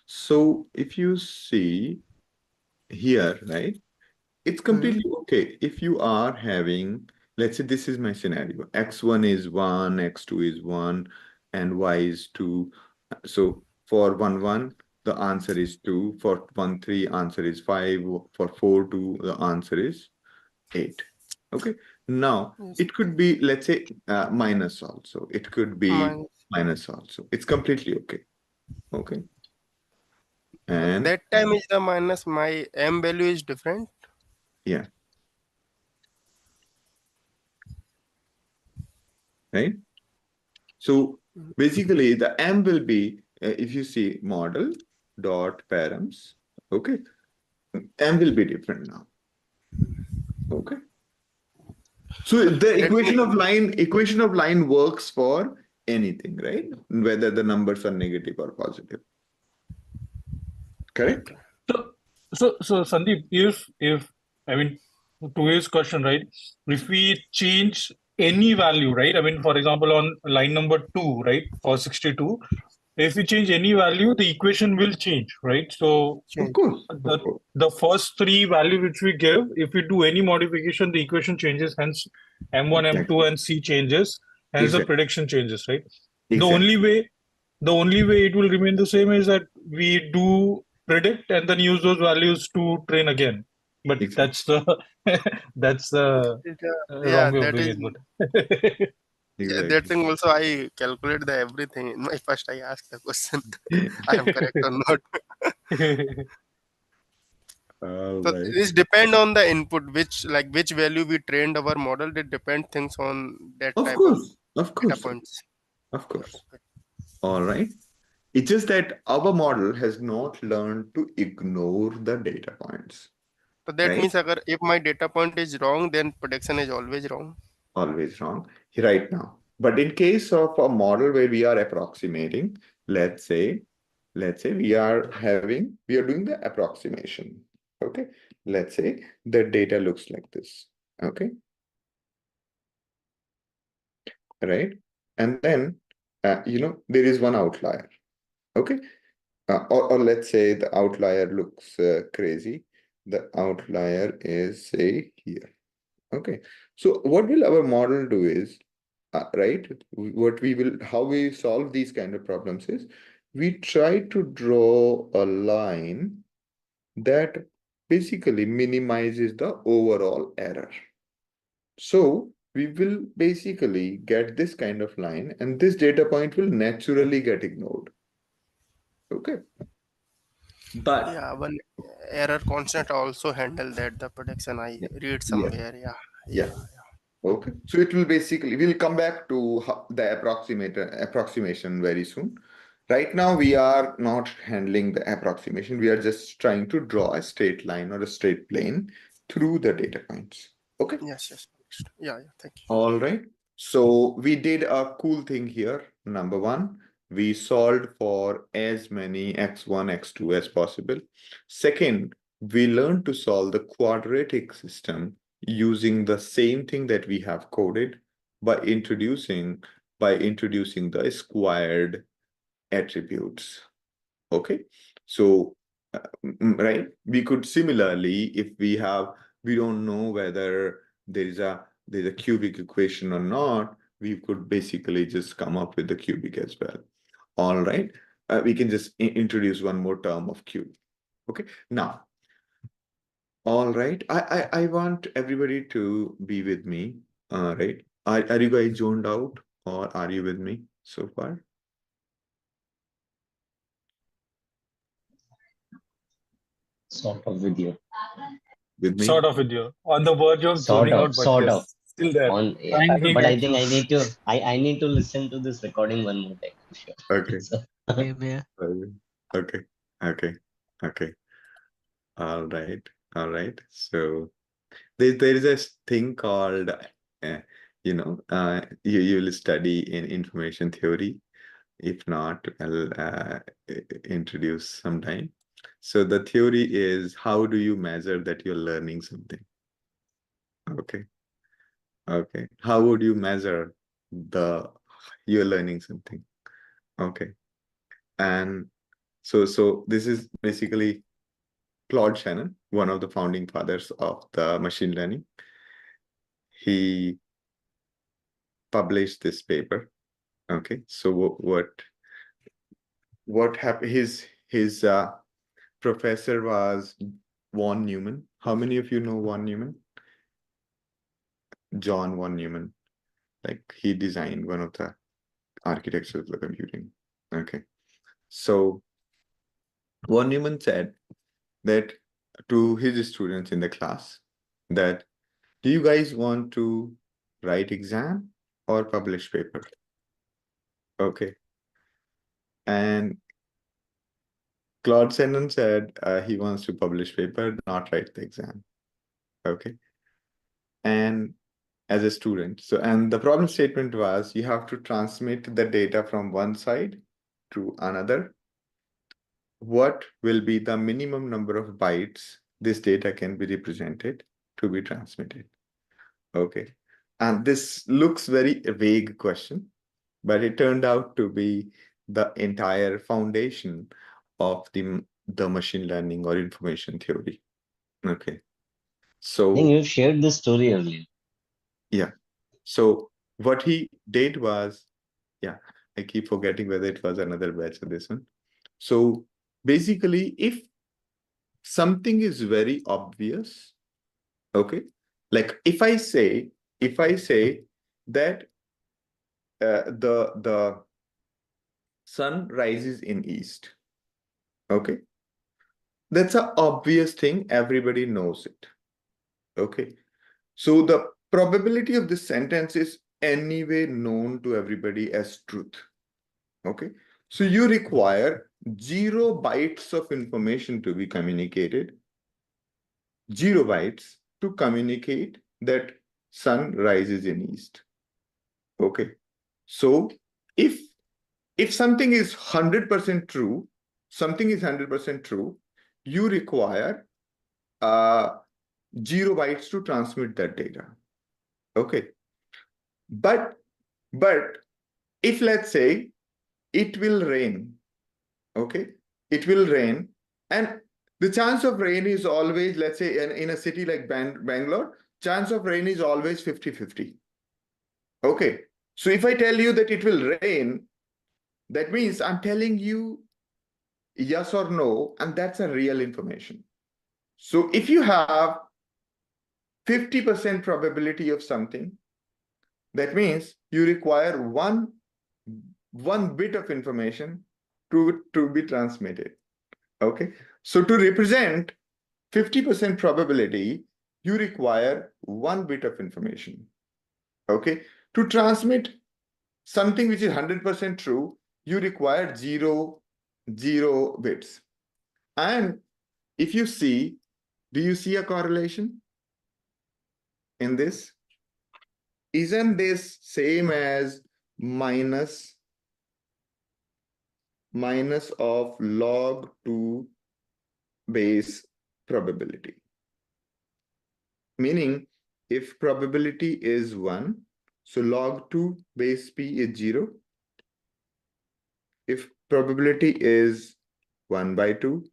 So if you see here, right, it's completely okay. If you are having, let's say this is my scenario, x1 is 1, x2 is 1, and y is 2. So for 1, 1, the answer is 2. For 1, 3, answer is 5. For 4, 2, the answer is 8. Okay. Now, Yes. it could be, let's say, minus also. It could be minus also. It's completely okay. Okay. And that time is the minus, my M value is different. yeah. Right. So basically, the M will be, if you see model dot params, okay, M will be different now. Okay. So the equation of line works for anything, right? Whether the numbers are negative or positive. Correct? So Sandeep, if I mean, to his question, right? If we change any value, right? I mean, for example, on line number 2, right, for 62, if we change any value, the equation will change, right? So Of course. the first 3 value which we give, if we do any modification, the equation changes. Hence, M1, M2, and C changes. Hence, the prediction changes, right? Exactly. The only way it will remain the same is that we do predict and then use those values to train again. But that's the that's the Yeah, wrong way of that doing is. it. But Yeah, that thing also I calculate the everything. In my first I ask the question, I am correct or not. So this depend on the input, which value we trained our model. It depend things on that type of data points. Of course. All right. It's just that our model has not learned to ignore the data points. So that right? means if my data point is wrong, then prediction is always wrong. Always wrong right now. But in case of a model where we are approximating, let's say we are doing the approximation. Okay. Let's say the data looks like this. Okay. Right. And then, there is one outlier. Okay. Or let's say the outlier looks crazy. The outlier is, say, here. Okay. So what will our model do is, right? How we solve these kind of problems is, we try to draw a line that basically minimizes the overall error. So we will basically get this kind of line, and this data point will naturally get ignored. Okay. But yeah, one error constant also handle that the prediction I read somewhere. Yeah. Okay. So it will basically, we'll come back to the approximation very soon. Right now, we are not handling the approximation. We are just trying to draw a straight line or a straight plane through the data points. Okay. Yes. Yeah. Thank you. All right. So we did a cool thing here. Number one, we solved for as many x1, x2 as possible. Second, we learned to solve the quadratic system using the same thing that we have coded by introducing by introducing the squared attributes. Okay, so right, we could similarly, if we don't know whether there's a cubic equation or not, we could basically just come up with the cubic as well. All right, we can just introduce one more term of cube. Okay, now, all right, I want everybody to be with me. Right, are you guys zoned out, or are you with me so far? Sort of with you. With me? Sort of with you. On the verge of Sort zoning of, out, but sort yes, of. still there. On, yeah. Trying to But I get think you. I need to listen to this recording one more time for sure. Okay. So, Okay. Okay. Okay. All right. All right. So there is a thing called, you will study in information theory. If not, I'll introduce sometime. So the theory is, how do you measure that you're learning something? Okay. Okay. How would you measure you're learning something? Okay. And so this is basically Claude Shannon, one of the founding fathers of the machine learning. He published this paper. Okay, so what happened? His professor was von Neumann. How many of you know von Neumann? John von Neumann. Like, he designed one of the architectures of the computing. Okay, so von Neumann said that to his students in the class that, do you guys want to write exam or publish paper? Okay. And Claude Shannon said he wants to publish paper, not write the exam. Okay. And as a student, and the problem statement was, you have to transmit the data from one side to another. What will be the minimum number of bytes this data can be represented to be transmitted? Okay. And this looks very vague question, but it turned out to be the entire foundation of the machine learning or information theory. Okay. So I think you shared this story earlier. Yeah. So what he did was, yeah, I keep forgetting whether it was another batch or this one. So basically, if something is very obvious, okay, like if I say that the sun rises in east, okay, that's an obvious thing, everybody knows it. Okay, so the probability of this sentence is anyway known to everybody as truth. Okay, so you require 0 bytes of information to be communicated, 0 bytes to communicate that sun rises in east. Okay, so if something is 100% true, you require 0 bytes to transmit that data. Okay, but if, let's say, it will rain, okay, it will rain, and the chance of rain is always, let's say, in a city like Bangalore, chance of rain is always 50-50. Okay, so if I tell you that it will rain, that means I'm telling you yes or no, and that's a real information. So if you have 50% probability of something, that means you require one bit of information to be transmitted. Okay, so to represent 50% probability, you require 1 bit of information. Okay, to transmit something which is 100% true, you require 0 bits. And if you see, do you see a correlation in this? Isn't this same as minus of log 2 base probability? Meaning, if probability is 1, So log 2 base P is 0. If probability is 1 by 2,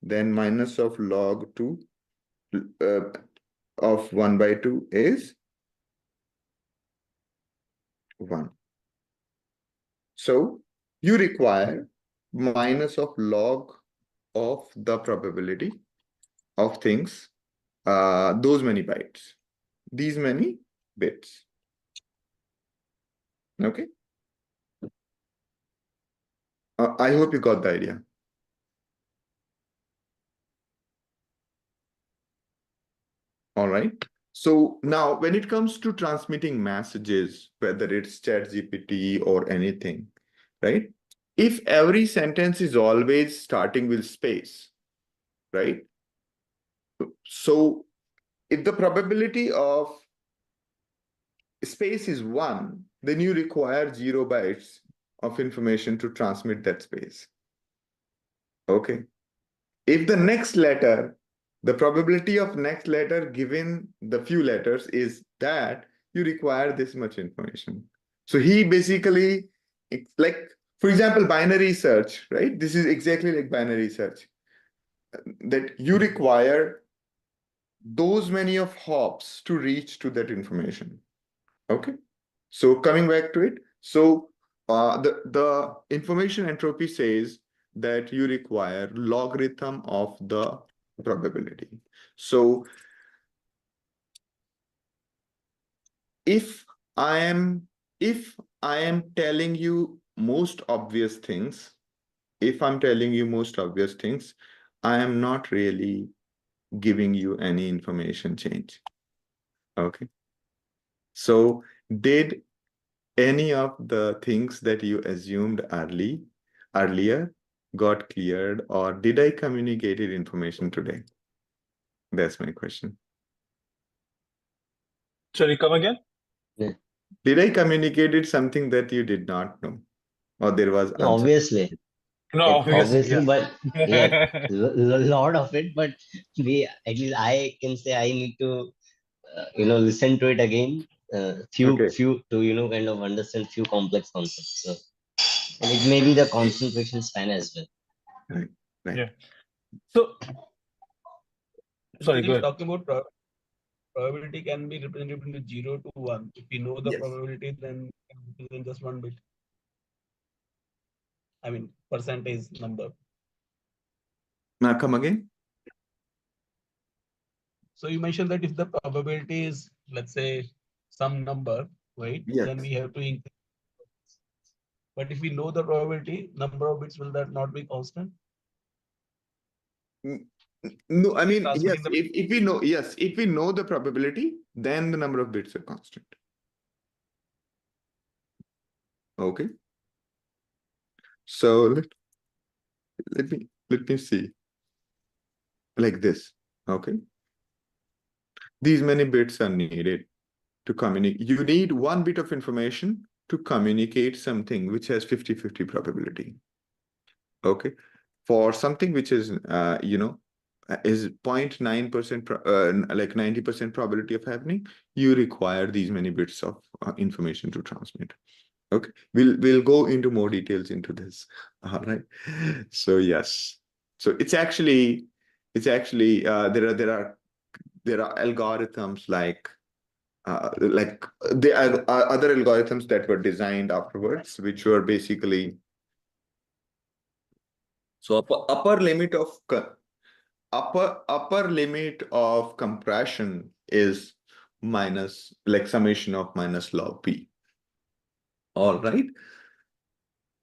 then minus of log 2 of 1 by 2 is 1. So you require minus of log of the probability of things, those many bytes, these many bits. Okay. I hope you got the idea. All right. So now when it comes to transmitting messages, whether it's ChatGPT or anything, right? If every sentence is always starting with space, right? So if the probability of space is 1, then you require 0 bytes of information to transmit that space. Okay. If the next letter, the probability of next letter given the few letters is that, you require this much information. So he basically, it's like, for example, binary search, right? This is exactly like binary search, that you require those many of hops to reach to that information. Okay. So coming back to it, so the information entropy says that you require logarithm of the probability. So if I am telling you most obvious things, I am not really giving you any information change. Okay. So did any of the things that you assumed earlier got cleared, or did I communicated information today? That's my question. Sorry, come again? Yeah. Did I communicated something that you did not know, or there was No, obviously. No, Yeah, obviously, obviously, but yeah. lot of it, but at least I can say I need to listen to it again, Okay. few to kind of understand few complex concepts. So, and it may be the concentration span as well. Right. Yeah. So, sorry, If go ahead. talking about probability can be represented between 0 to 1. If we know the Yes. probability, then just 1 bit. I mean, percentage number. Now come again. So you mentioned that if the probability is, let's say, some number, right? Yes. Then we have to increase. But if we know the probability, number of bits, will that not be constant? No, I mean, yes, Transmitting the if we know the probability, then the number of bits are constant. Okay. So let me see. Like this. Okay. These many bits are needed to communicate. You need 1 bit of information to communicate something which has 50-50 probability. Okay. For something which is is 0.9% like 90% probability of happening, you require these many bits of information to transmit. Okay, we'll go into more details into this. All right. So yes, so it's actually there are algorithms like there are other algorithms that were designed afterwards, which were basically, so upper limit of compression is minus, like summation of minus log p. All right.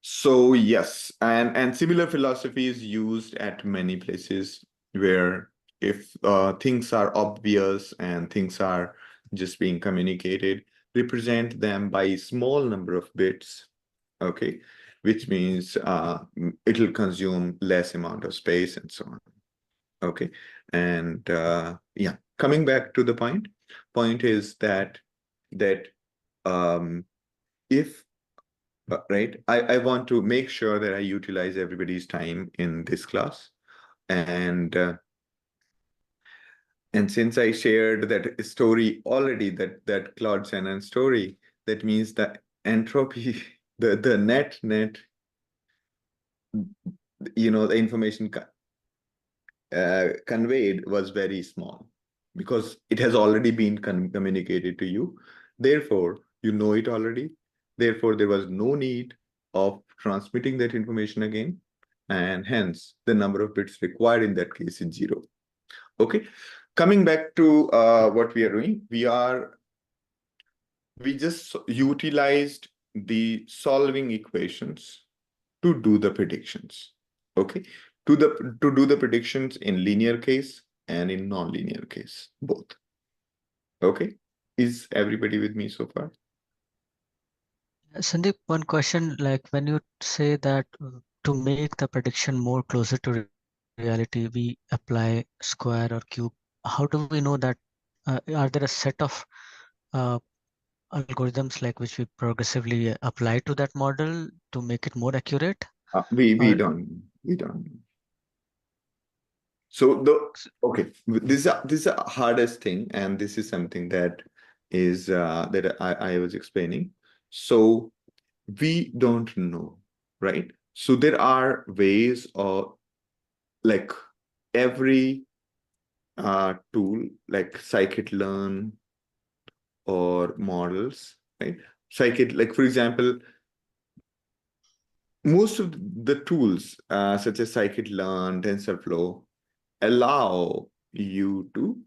So yes, and similar philosophy is used at many places where if things are obvious and things are just being communicated, represent them by small number of bits, okay, which means it'll consume less amount of space and so on. Okay, and yeah, coming back to the point is that if right, I want to make sure that I utilize everybody's time in this class, and since I shared that story already, that Claude Shannon story, that means the entropy, the net, the information conveyed was very small because it has already been communicated to you. Therefore, you know it already. Therefore, there was no need of transmitting that information again. And hence, the number of bits required in that case is 0. Okay. Coming back to what we are doing, we just utilized the solving equations to do the predictions. Okay. To do the predictions in linear case and in non-linear case, both. Okay. Is everybody with me so far? Sandeep, one question, like when you say that to make the prediction more closer to reality, we apply square or cube. How do we know that? Are there a set of algorithms like which we progressively apply to that model to make it more accurate? We don't. So this is the hardest thing, and this is something that is that I was explaining. So we don't know, right? So there are ways of, like, every tool like ScikitLearn or models, right? Like for example, most of the tools such as scikit-learn, TensorFlow allow you to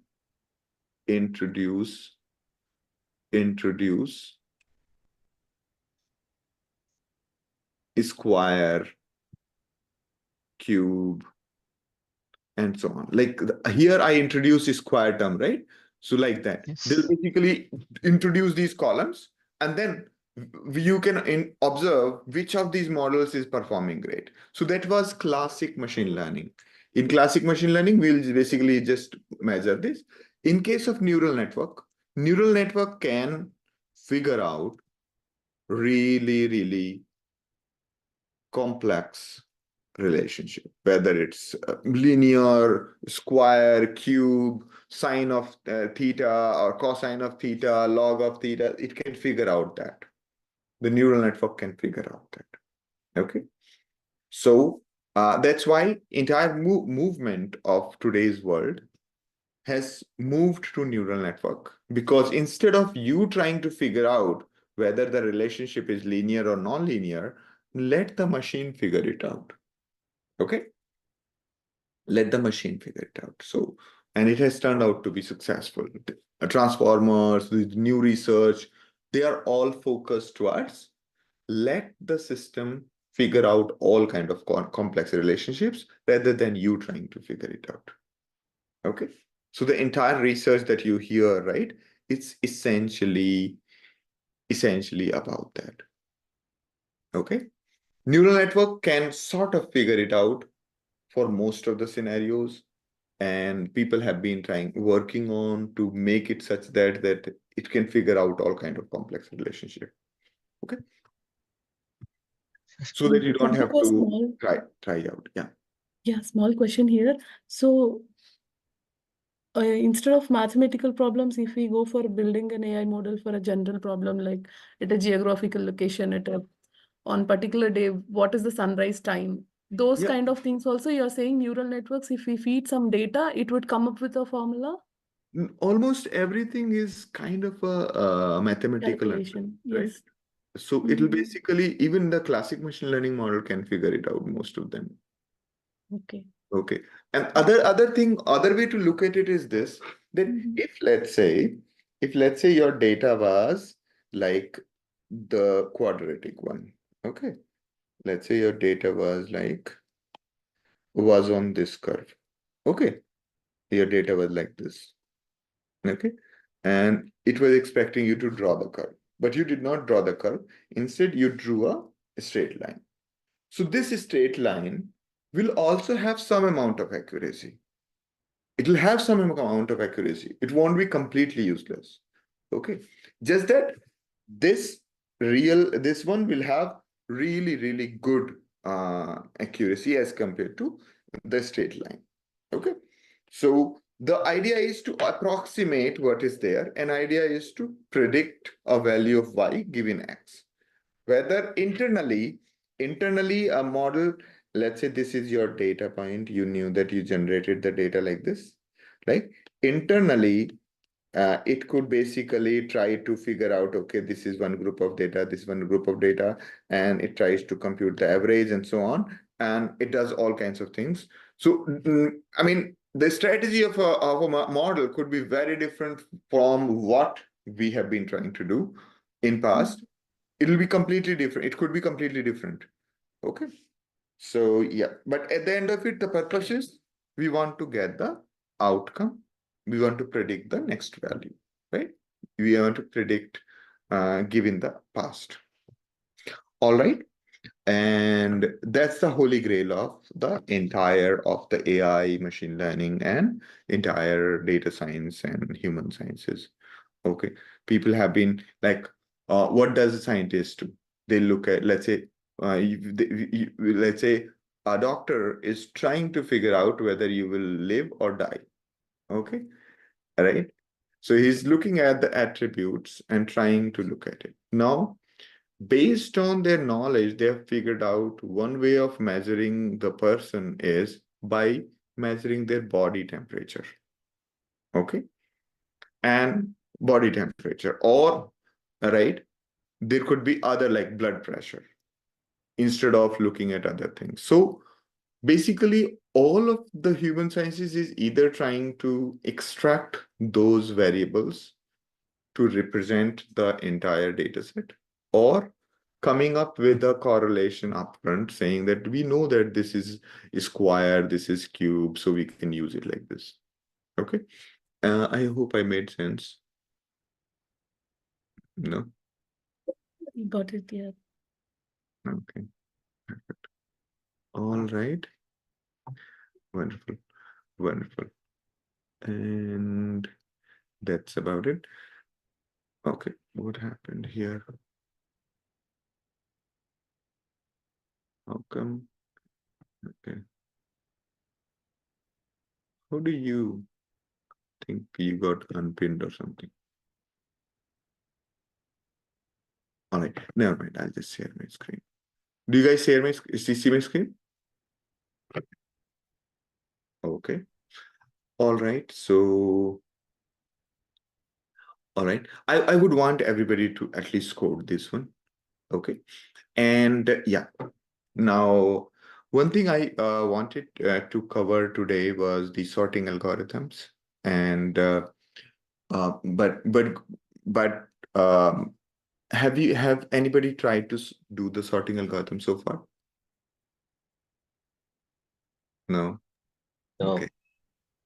introduce square, cube, and so on. Like here I introduce a square term, right? So like that, they'll basically introduce these columns, and then you can observe which of these models is performing great. So that was classic machine learning. In classic machine learning, we'll basically just measure this. In case of neural network can figure out really complex relationship, whether it's linear, square, cube, sine of theta or cosine of theta, log of theta. It can figure out that. The neural network can figure out that. Okay. So that's why entire movement of today's world has moved to neural network, because instead of you trying to figure out whether the relationship is linear or non-linear, let the machine figure it out. Okay. Let the machine figure it out. So, and it has turned out to be successful. Transformers, the new research, they are all focused towards let the system figure out all kind of complex relationships rather than you trying to figure it out. Okay. So the entire research that you hear, right, it's essentially about that. Okay. Neural network can sort of figure it out for most of the scenarios, and people have been working on to make it such that it can figure out all kind of complex relationship. Okay. So that you don't have to try out. Yeah, small question here. So instead of mathematical problems, if we go for building an AI model for a general problem, like at a geographical location, on particular day, what is the sunrise time? Those kind of things also, you're saying neural networks, if we feed some data, it would come up with a formula? Almost everything is kind of a mathematical calculation, right? Yes. So it'll basically, even the classic machine learning model can figure it out, most of them. Okay. Okay. And other way to look at it is this, that if let's say your data was like the quadratic one, okay? Let's say your data was on this curve. Okay. Your data was like this. Okay. And it was expecting you to draw the curve, but you did not draw the curve. Instead, you drew a straight line. So this straight line will also have some amount of accuracy. It will have some amount of accuracy. It won't be completely useless. Okay. Just that this one will have really good accuracy as compared to the straight line. Okay. So the idea is to approximate what is there. An idea is to predict a value of y given x. Whether internally a model, let's say this is your data point, you knew that you generated the data like this, right? Internally, it could basically try to figure out, okay, this is one group of data, this is one group of data, and it tries to compute the average and so on. And it does all kinds of things. So, I mean, the strategy of a model could be very different from what we have been trying to do in past. It'll be completely different. It could be completely different. Okay. So, yeah, but at the end of it, the purpose is we want to get the outcome. We want to predict the next value, right? We want to predict given the past. All right. And that's the holy grail of the entire of the AI, machine learning, and entire data science and human sciences. Okay. People have been like, what does a scientist do? They look at, let's say, let's say a doctor is trying to figure out whether you will live or die. Okay. Right. So he's looking at the attributes and trying to look at it. Now, based on their knowledge, they have figured out one way of measuring the person is by measuring their body temperature. Okay. And body temperature, or, right, there could be other like blood pressure instead of looking at other things. So basically, all of the human sciences is either trying to extract those variables to represent the entire data set, or coming up with a correlation upfront saying that we know that this is square, this is cube, so we can use it like this. Okay. I hope I made sense. No? Got it, yeah. Okay. Perfect. All right. Wonderful. Wonderful. And that's about it. Okay. What happened here? How come? Okay. How do you think you got unpinned or something? All right. Never mind. I'll just share my screen. Do you guys share my see my screen? Okay. All right. So, all right. I would want everybody to at least code this one. Okay. And yeah. Now, one thing I wanted to cover today was the sorting algorithms. And but have anybody tried to do the sorting algorithm so far? No. No. Okay.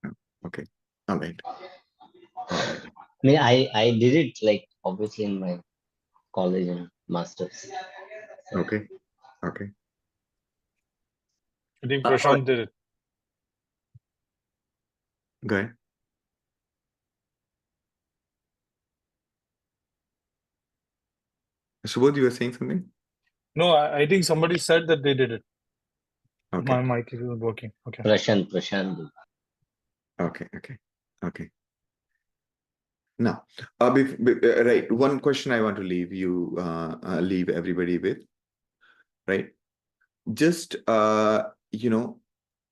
No. Okay. All right. All right. I mean, I did it like obviously in my college and masters. Okay. Okay. I think Prashant did it. Go ahead. Subodh, you were saying something? No, I think somebody said that they did it. Okay. My mic isn't working. Okay. Prashant. Okay. Okay. Now, right. One question I want to leave you, leave everybody with, right? Just come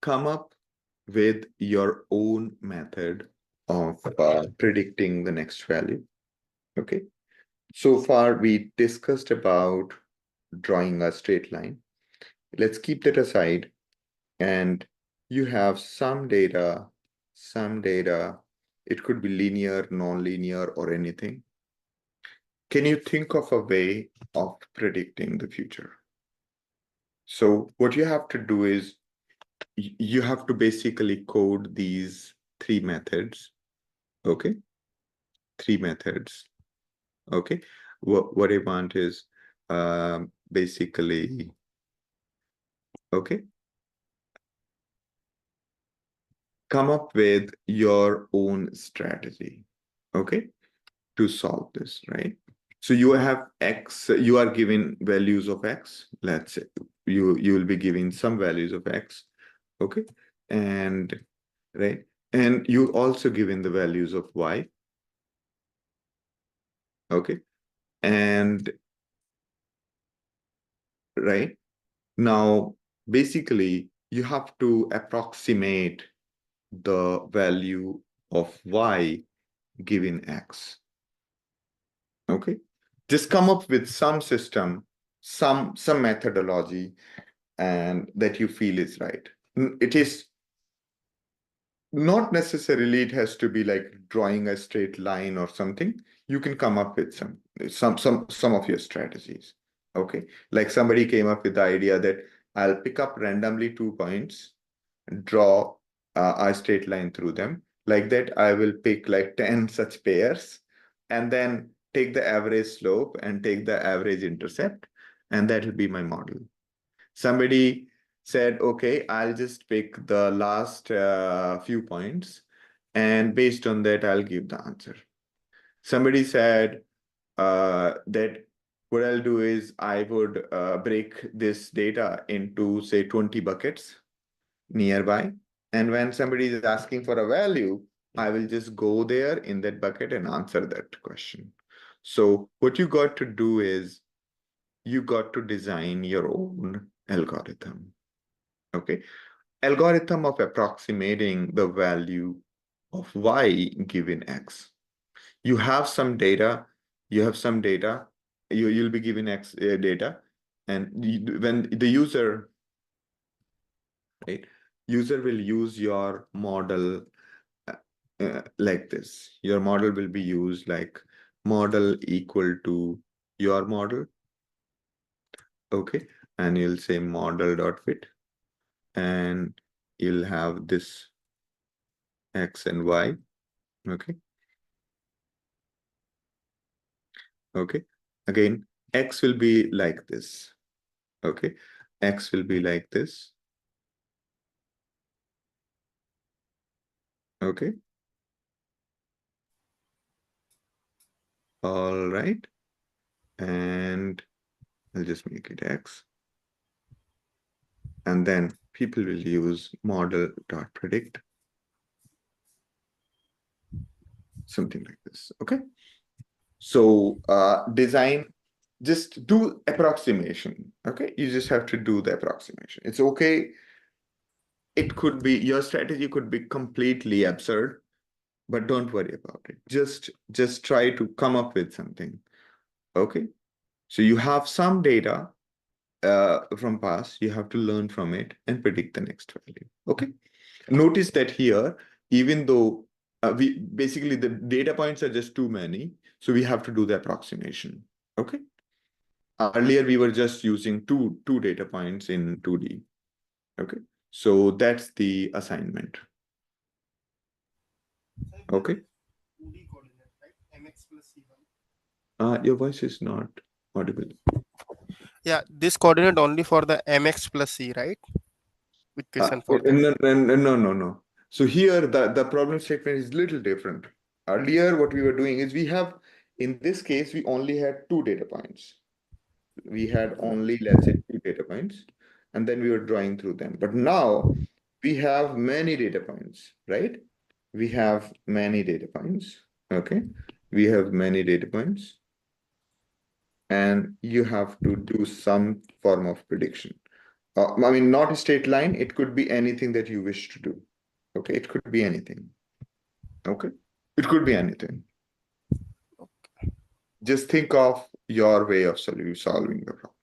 up with your own method of predicting the next value. Okay. So far, we discussed about drawing a straight line. Let's keep that aside. And you have some data. It could be linear, non-linear, or anything. Can you think of a way of predicting the future? So what you have to do is you have to basically code these three methods. Okay. Three methods. Okay. What I want is basically, okay, come up with your own strategy, okay, to solve this, right? So you have X, you are given values of X. Let's say you will be giving some values of X, okay, and right, And you also given the values of y. Okay. And right now, basically, you have to approximate the value of y given x. Okay. Just come up with some system, some methodology, and that you feel is right. It is not necessarily it has to be like drawing a straight line or something. You can come up with some of your strategies. Okay. Like somebody came up with the idea that I'll pick up randomly 2 points, draw a straight line through them. Like that, I will pick like 10 such pairs and then take the average slope and take the average intercept, and that will be my model. Somebody said, okay, I'll just pick the last few points, and based on that, I'll give the answer. Somebody said that what I'll do is I would break this data into, say, 20 buckets nearby. And when somebody is asking for a value, I will just go there in that bucket and answer that question. So what you got to do is you got to design your own algorithm. Okay. Algorithm of approximating the value of y given x. You have some data, you'll be given x data, and when the user, right, user will use your model like this. Your model will be used like model equal to your model. Okay, and you'll say model.fit, and you'll have this x and y. Okay. Okay. Again, x will be like this. Okay. X will be like this. Okay. All right. And I'll just make it x. And then people will use model.predict. Something like this. Okay. So design, just do approximation. Okay. You just have to do the approximation. It's okay. It could be, your strategy could be completely absurd, but don't worry about it. Just try to come up with something. Okay. So you have some data from past, you have to learn from it and predict the next value. Okay. Notice that here, even though we basically the data points are just too many, so we have to do the approximation. Okay. Earlier we were just using two data points in 2D. Okay. So that's the assignment. Okay. Your voice is not audible. Yeah, this coordinate only for the mx plus c, right? Equation for that. No. So here the problem statement is little different. Earlier, what we were doing is we have, in this case, we only had 2 data points. We had only, let's say, 2 data points, and then we were drawing through them. But now we have many data points, right? We have many data points. Okay. We have many data points. And you have to do some form of prediction. I mean, not a straight line. It could be anything that you wish to do. Okay. It could be anything. Okay. It could be anything. Just think of your way of solving the problem.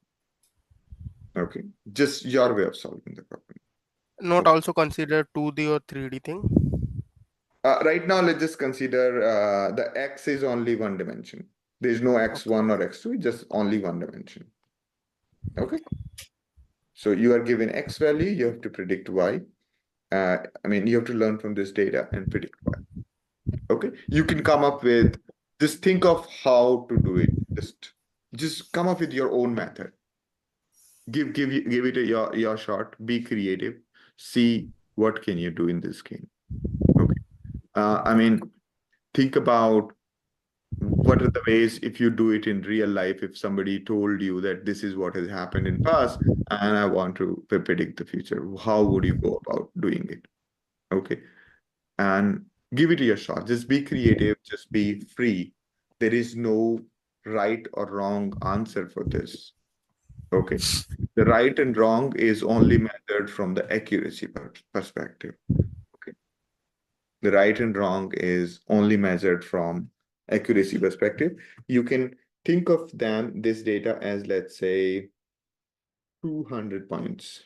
Okay. Just your way of solving the problem. Not also consider 2D or 3D thing. Right now, let's just consider the x is only one dimension. There's no x1 or x2, it's just only one dimension. Okay. So you are given x value, you have to predict y. I mean, you have to learn from this data and predict y. Okay. You can come up with, just think of how to do it. Just come up with your own method. Give it your shot. Be creative. See what can you do in this game. Okay. I mean, think about what are the ways, if you do it in real life, if somebody told you that this is what has happened in past and I want to predict the future, how would you go about doing it? Okay. and give it a shot. Just be creative, just be free. There is no right or wrong answer for this. Okay. The right and wrong is only measured from the accuracy perspective. Okay. The right and wrong is only measured from accuracy perspective. You can think of this data as, let's say, 200 points.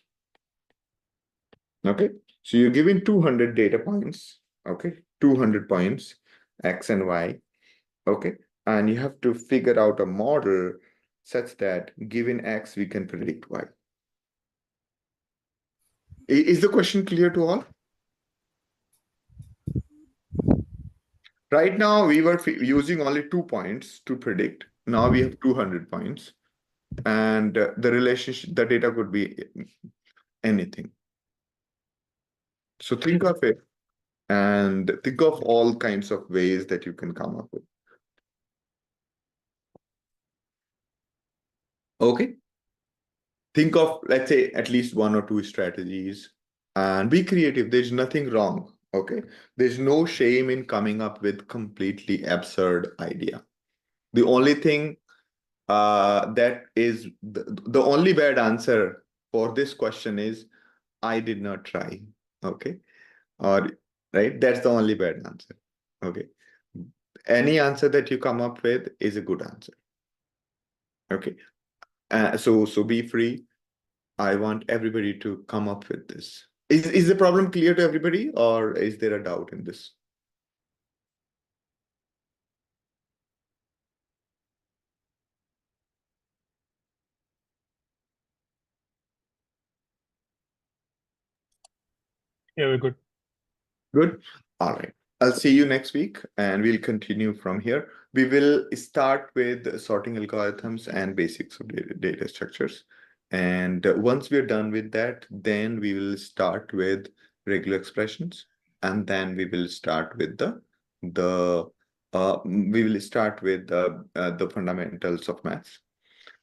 Okay. So you're given 200 data points. Okay. 200 points, X and Y. Okay. And you have to figure out a model such that given X, we can predict Y. Is the question clear to all? Right now, we were using only 2 points to predict. Now we have 200 points. And the relationship, the data could be anything. So think of it and think of all kinds of ways that you can come up with. Okay. Think of, let's say, at least 1 or 2 strategies and be creative. There's nothing wrong. Okay. There's no shame in coming up with completely absurd idea. The only thing that is the only bad answer for this question is I did not try. Okay. Or right. That's the only bad answer. Okay. Any answer that you come up with is a good answer. Okay. So be free. I want everybody to come up with this. Is the problem clear to everybody, or is there a doubt in this? Yeah, we're good. Good. All right. I'll see you next week and we'll continue from here. We will start with sorting algorithms and basics of data structures. And once we're done with that, then we will start with regular expressions. And then we will start with the fundamentals of maths.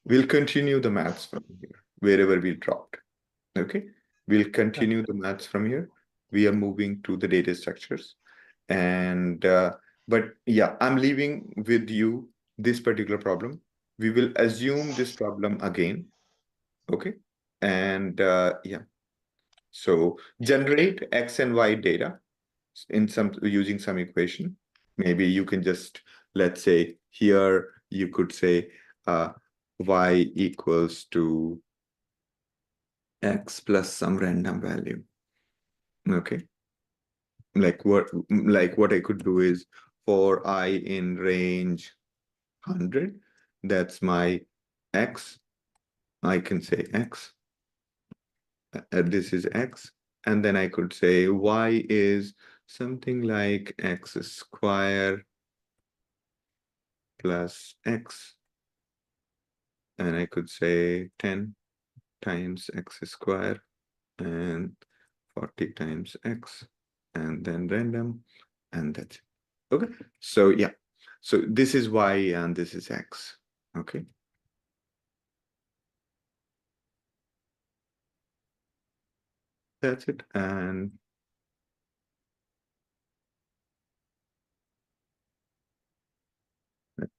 We'll continue the maths from here, wherever we dropped. Okay. We'll continue the maths from here. We are moving to the data structures. And but yeah, I'm leaving with you this particular problem. We will assume this problem again. Okay. And yeah. So generate X and Y data in using some equation. Maybe you can just, let's say here, you could say Y equals to X plus some random value. Okay. Like what I could do is for I in range 100, that's my X. I can say X. This is X. And then I could say Y is something like X square plus X. And I could say 10 times X square and 40 times X and then random, and that's it. Okay. So yeah. So this is Y and this is X. Okay. That's it. And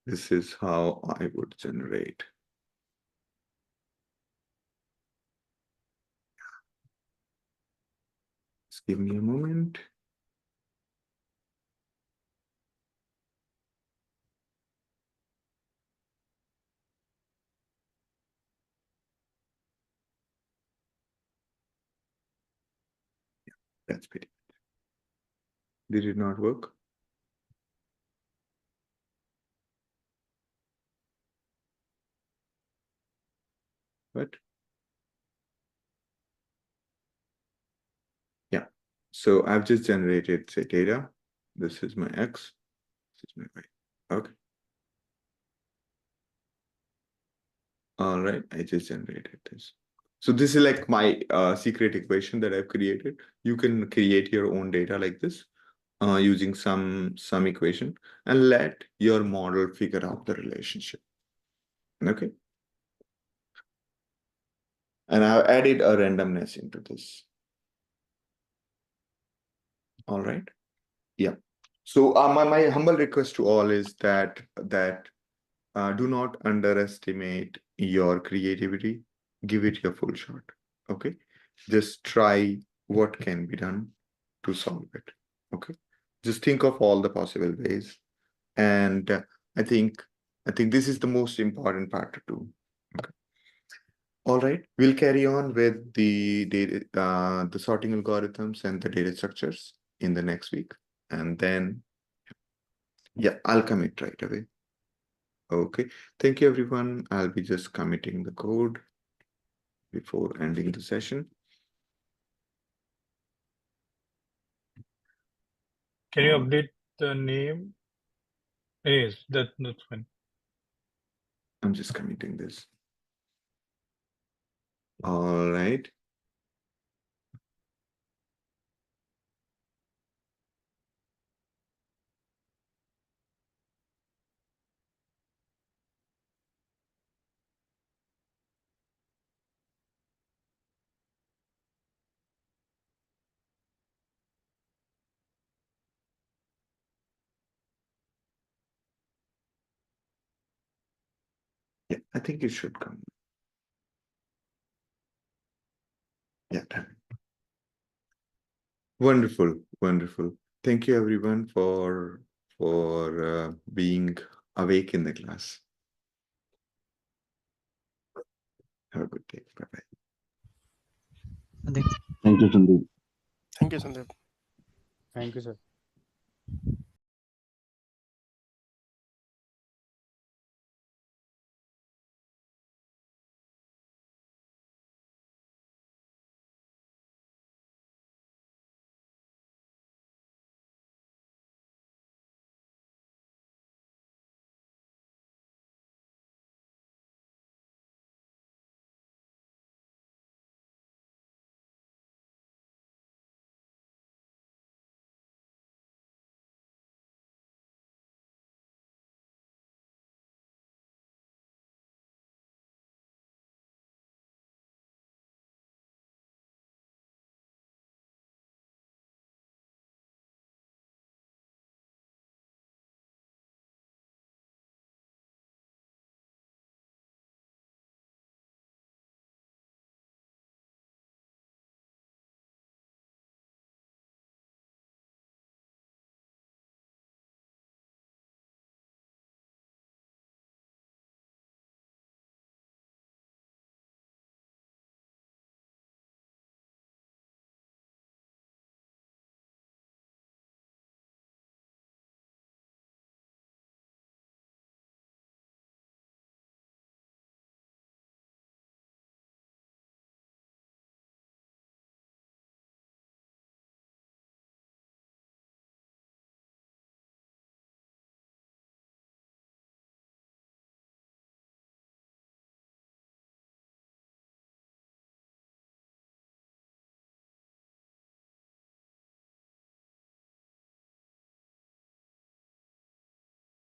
this is how I would generate. Just give me a moment. Yeah, that's pretty good. Did it not work? What? Yeah. So I've just generated, say, data. This is my X. This is my Y. Okay. All right. I just generated this. So this is like my secret equation that I've created. You can create your own data like this using some equation and let your model figure out the relationship. Okay. And I've added a randomness into this. All right. Yeah. So my humble request to all is that do not underestimate your creativity. Give it your full shot. Okay. Just try what can be done to solve it. Okay. Just think of all the possible ways. And I think this is the most important part to do. Okay. All right. We'll carry on with the data, the sorting algorithms and the data structures in the next week. And then, yeah, I'll commit right away. Okay. Thank you, everyone. I'll be just committing the code before ending the session. Can you update the name? Yes, that's fine. I'm just committing this. All right. Yeah, I think it should come. Yeah, done. Wonderful, wonderful. Thank you, everyone, for being awake in the class. Have a good day. Bye-bye. Thank you, Sandeep. Thank you, Sandeep. Thank you, sir.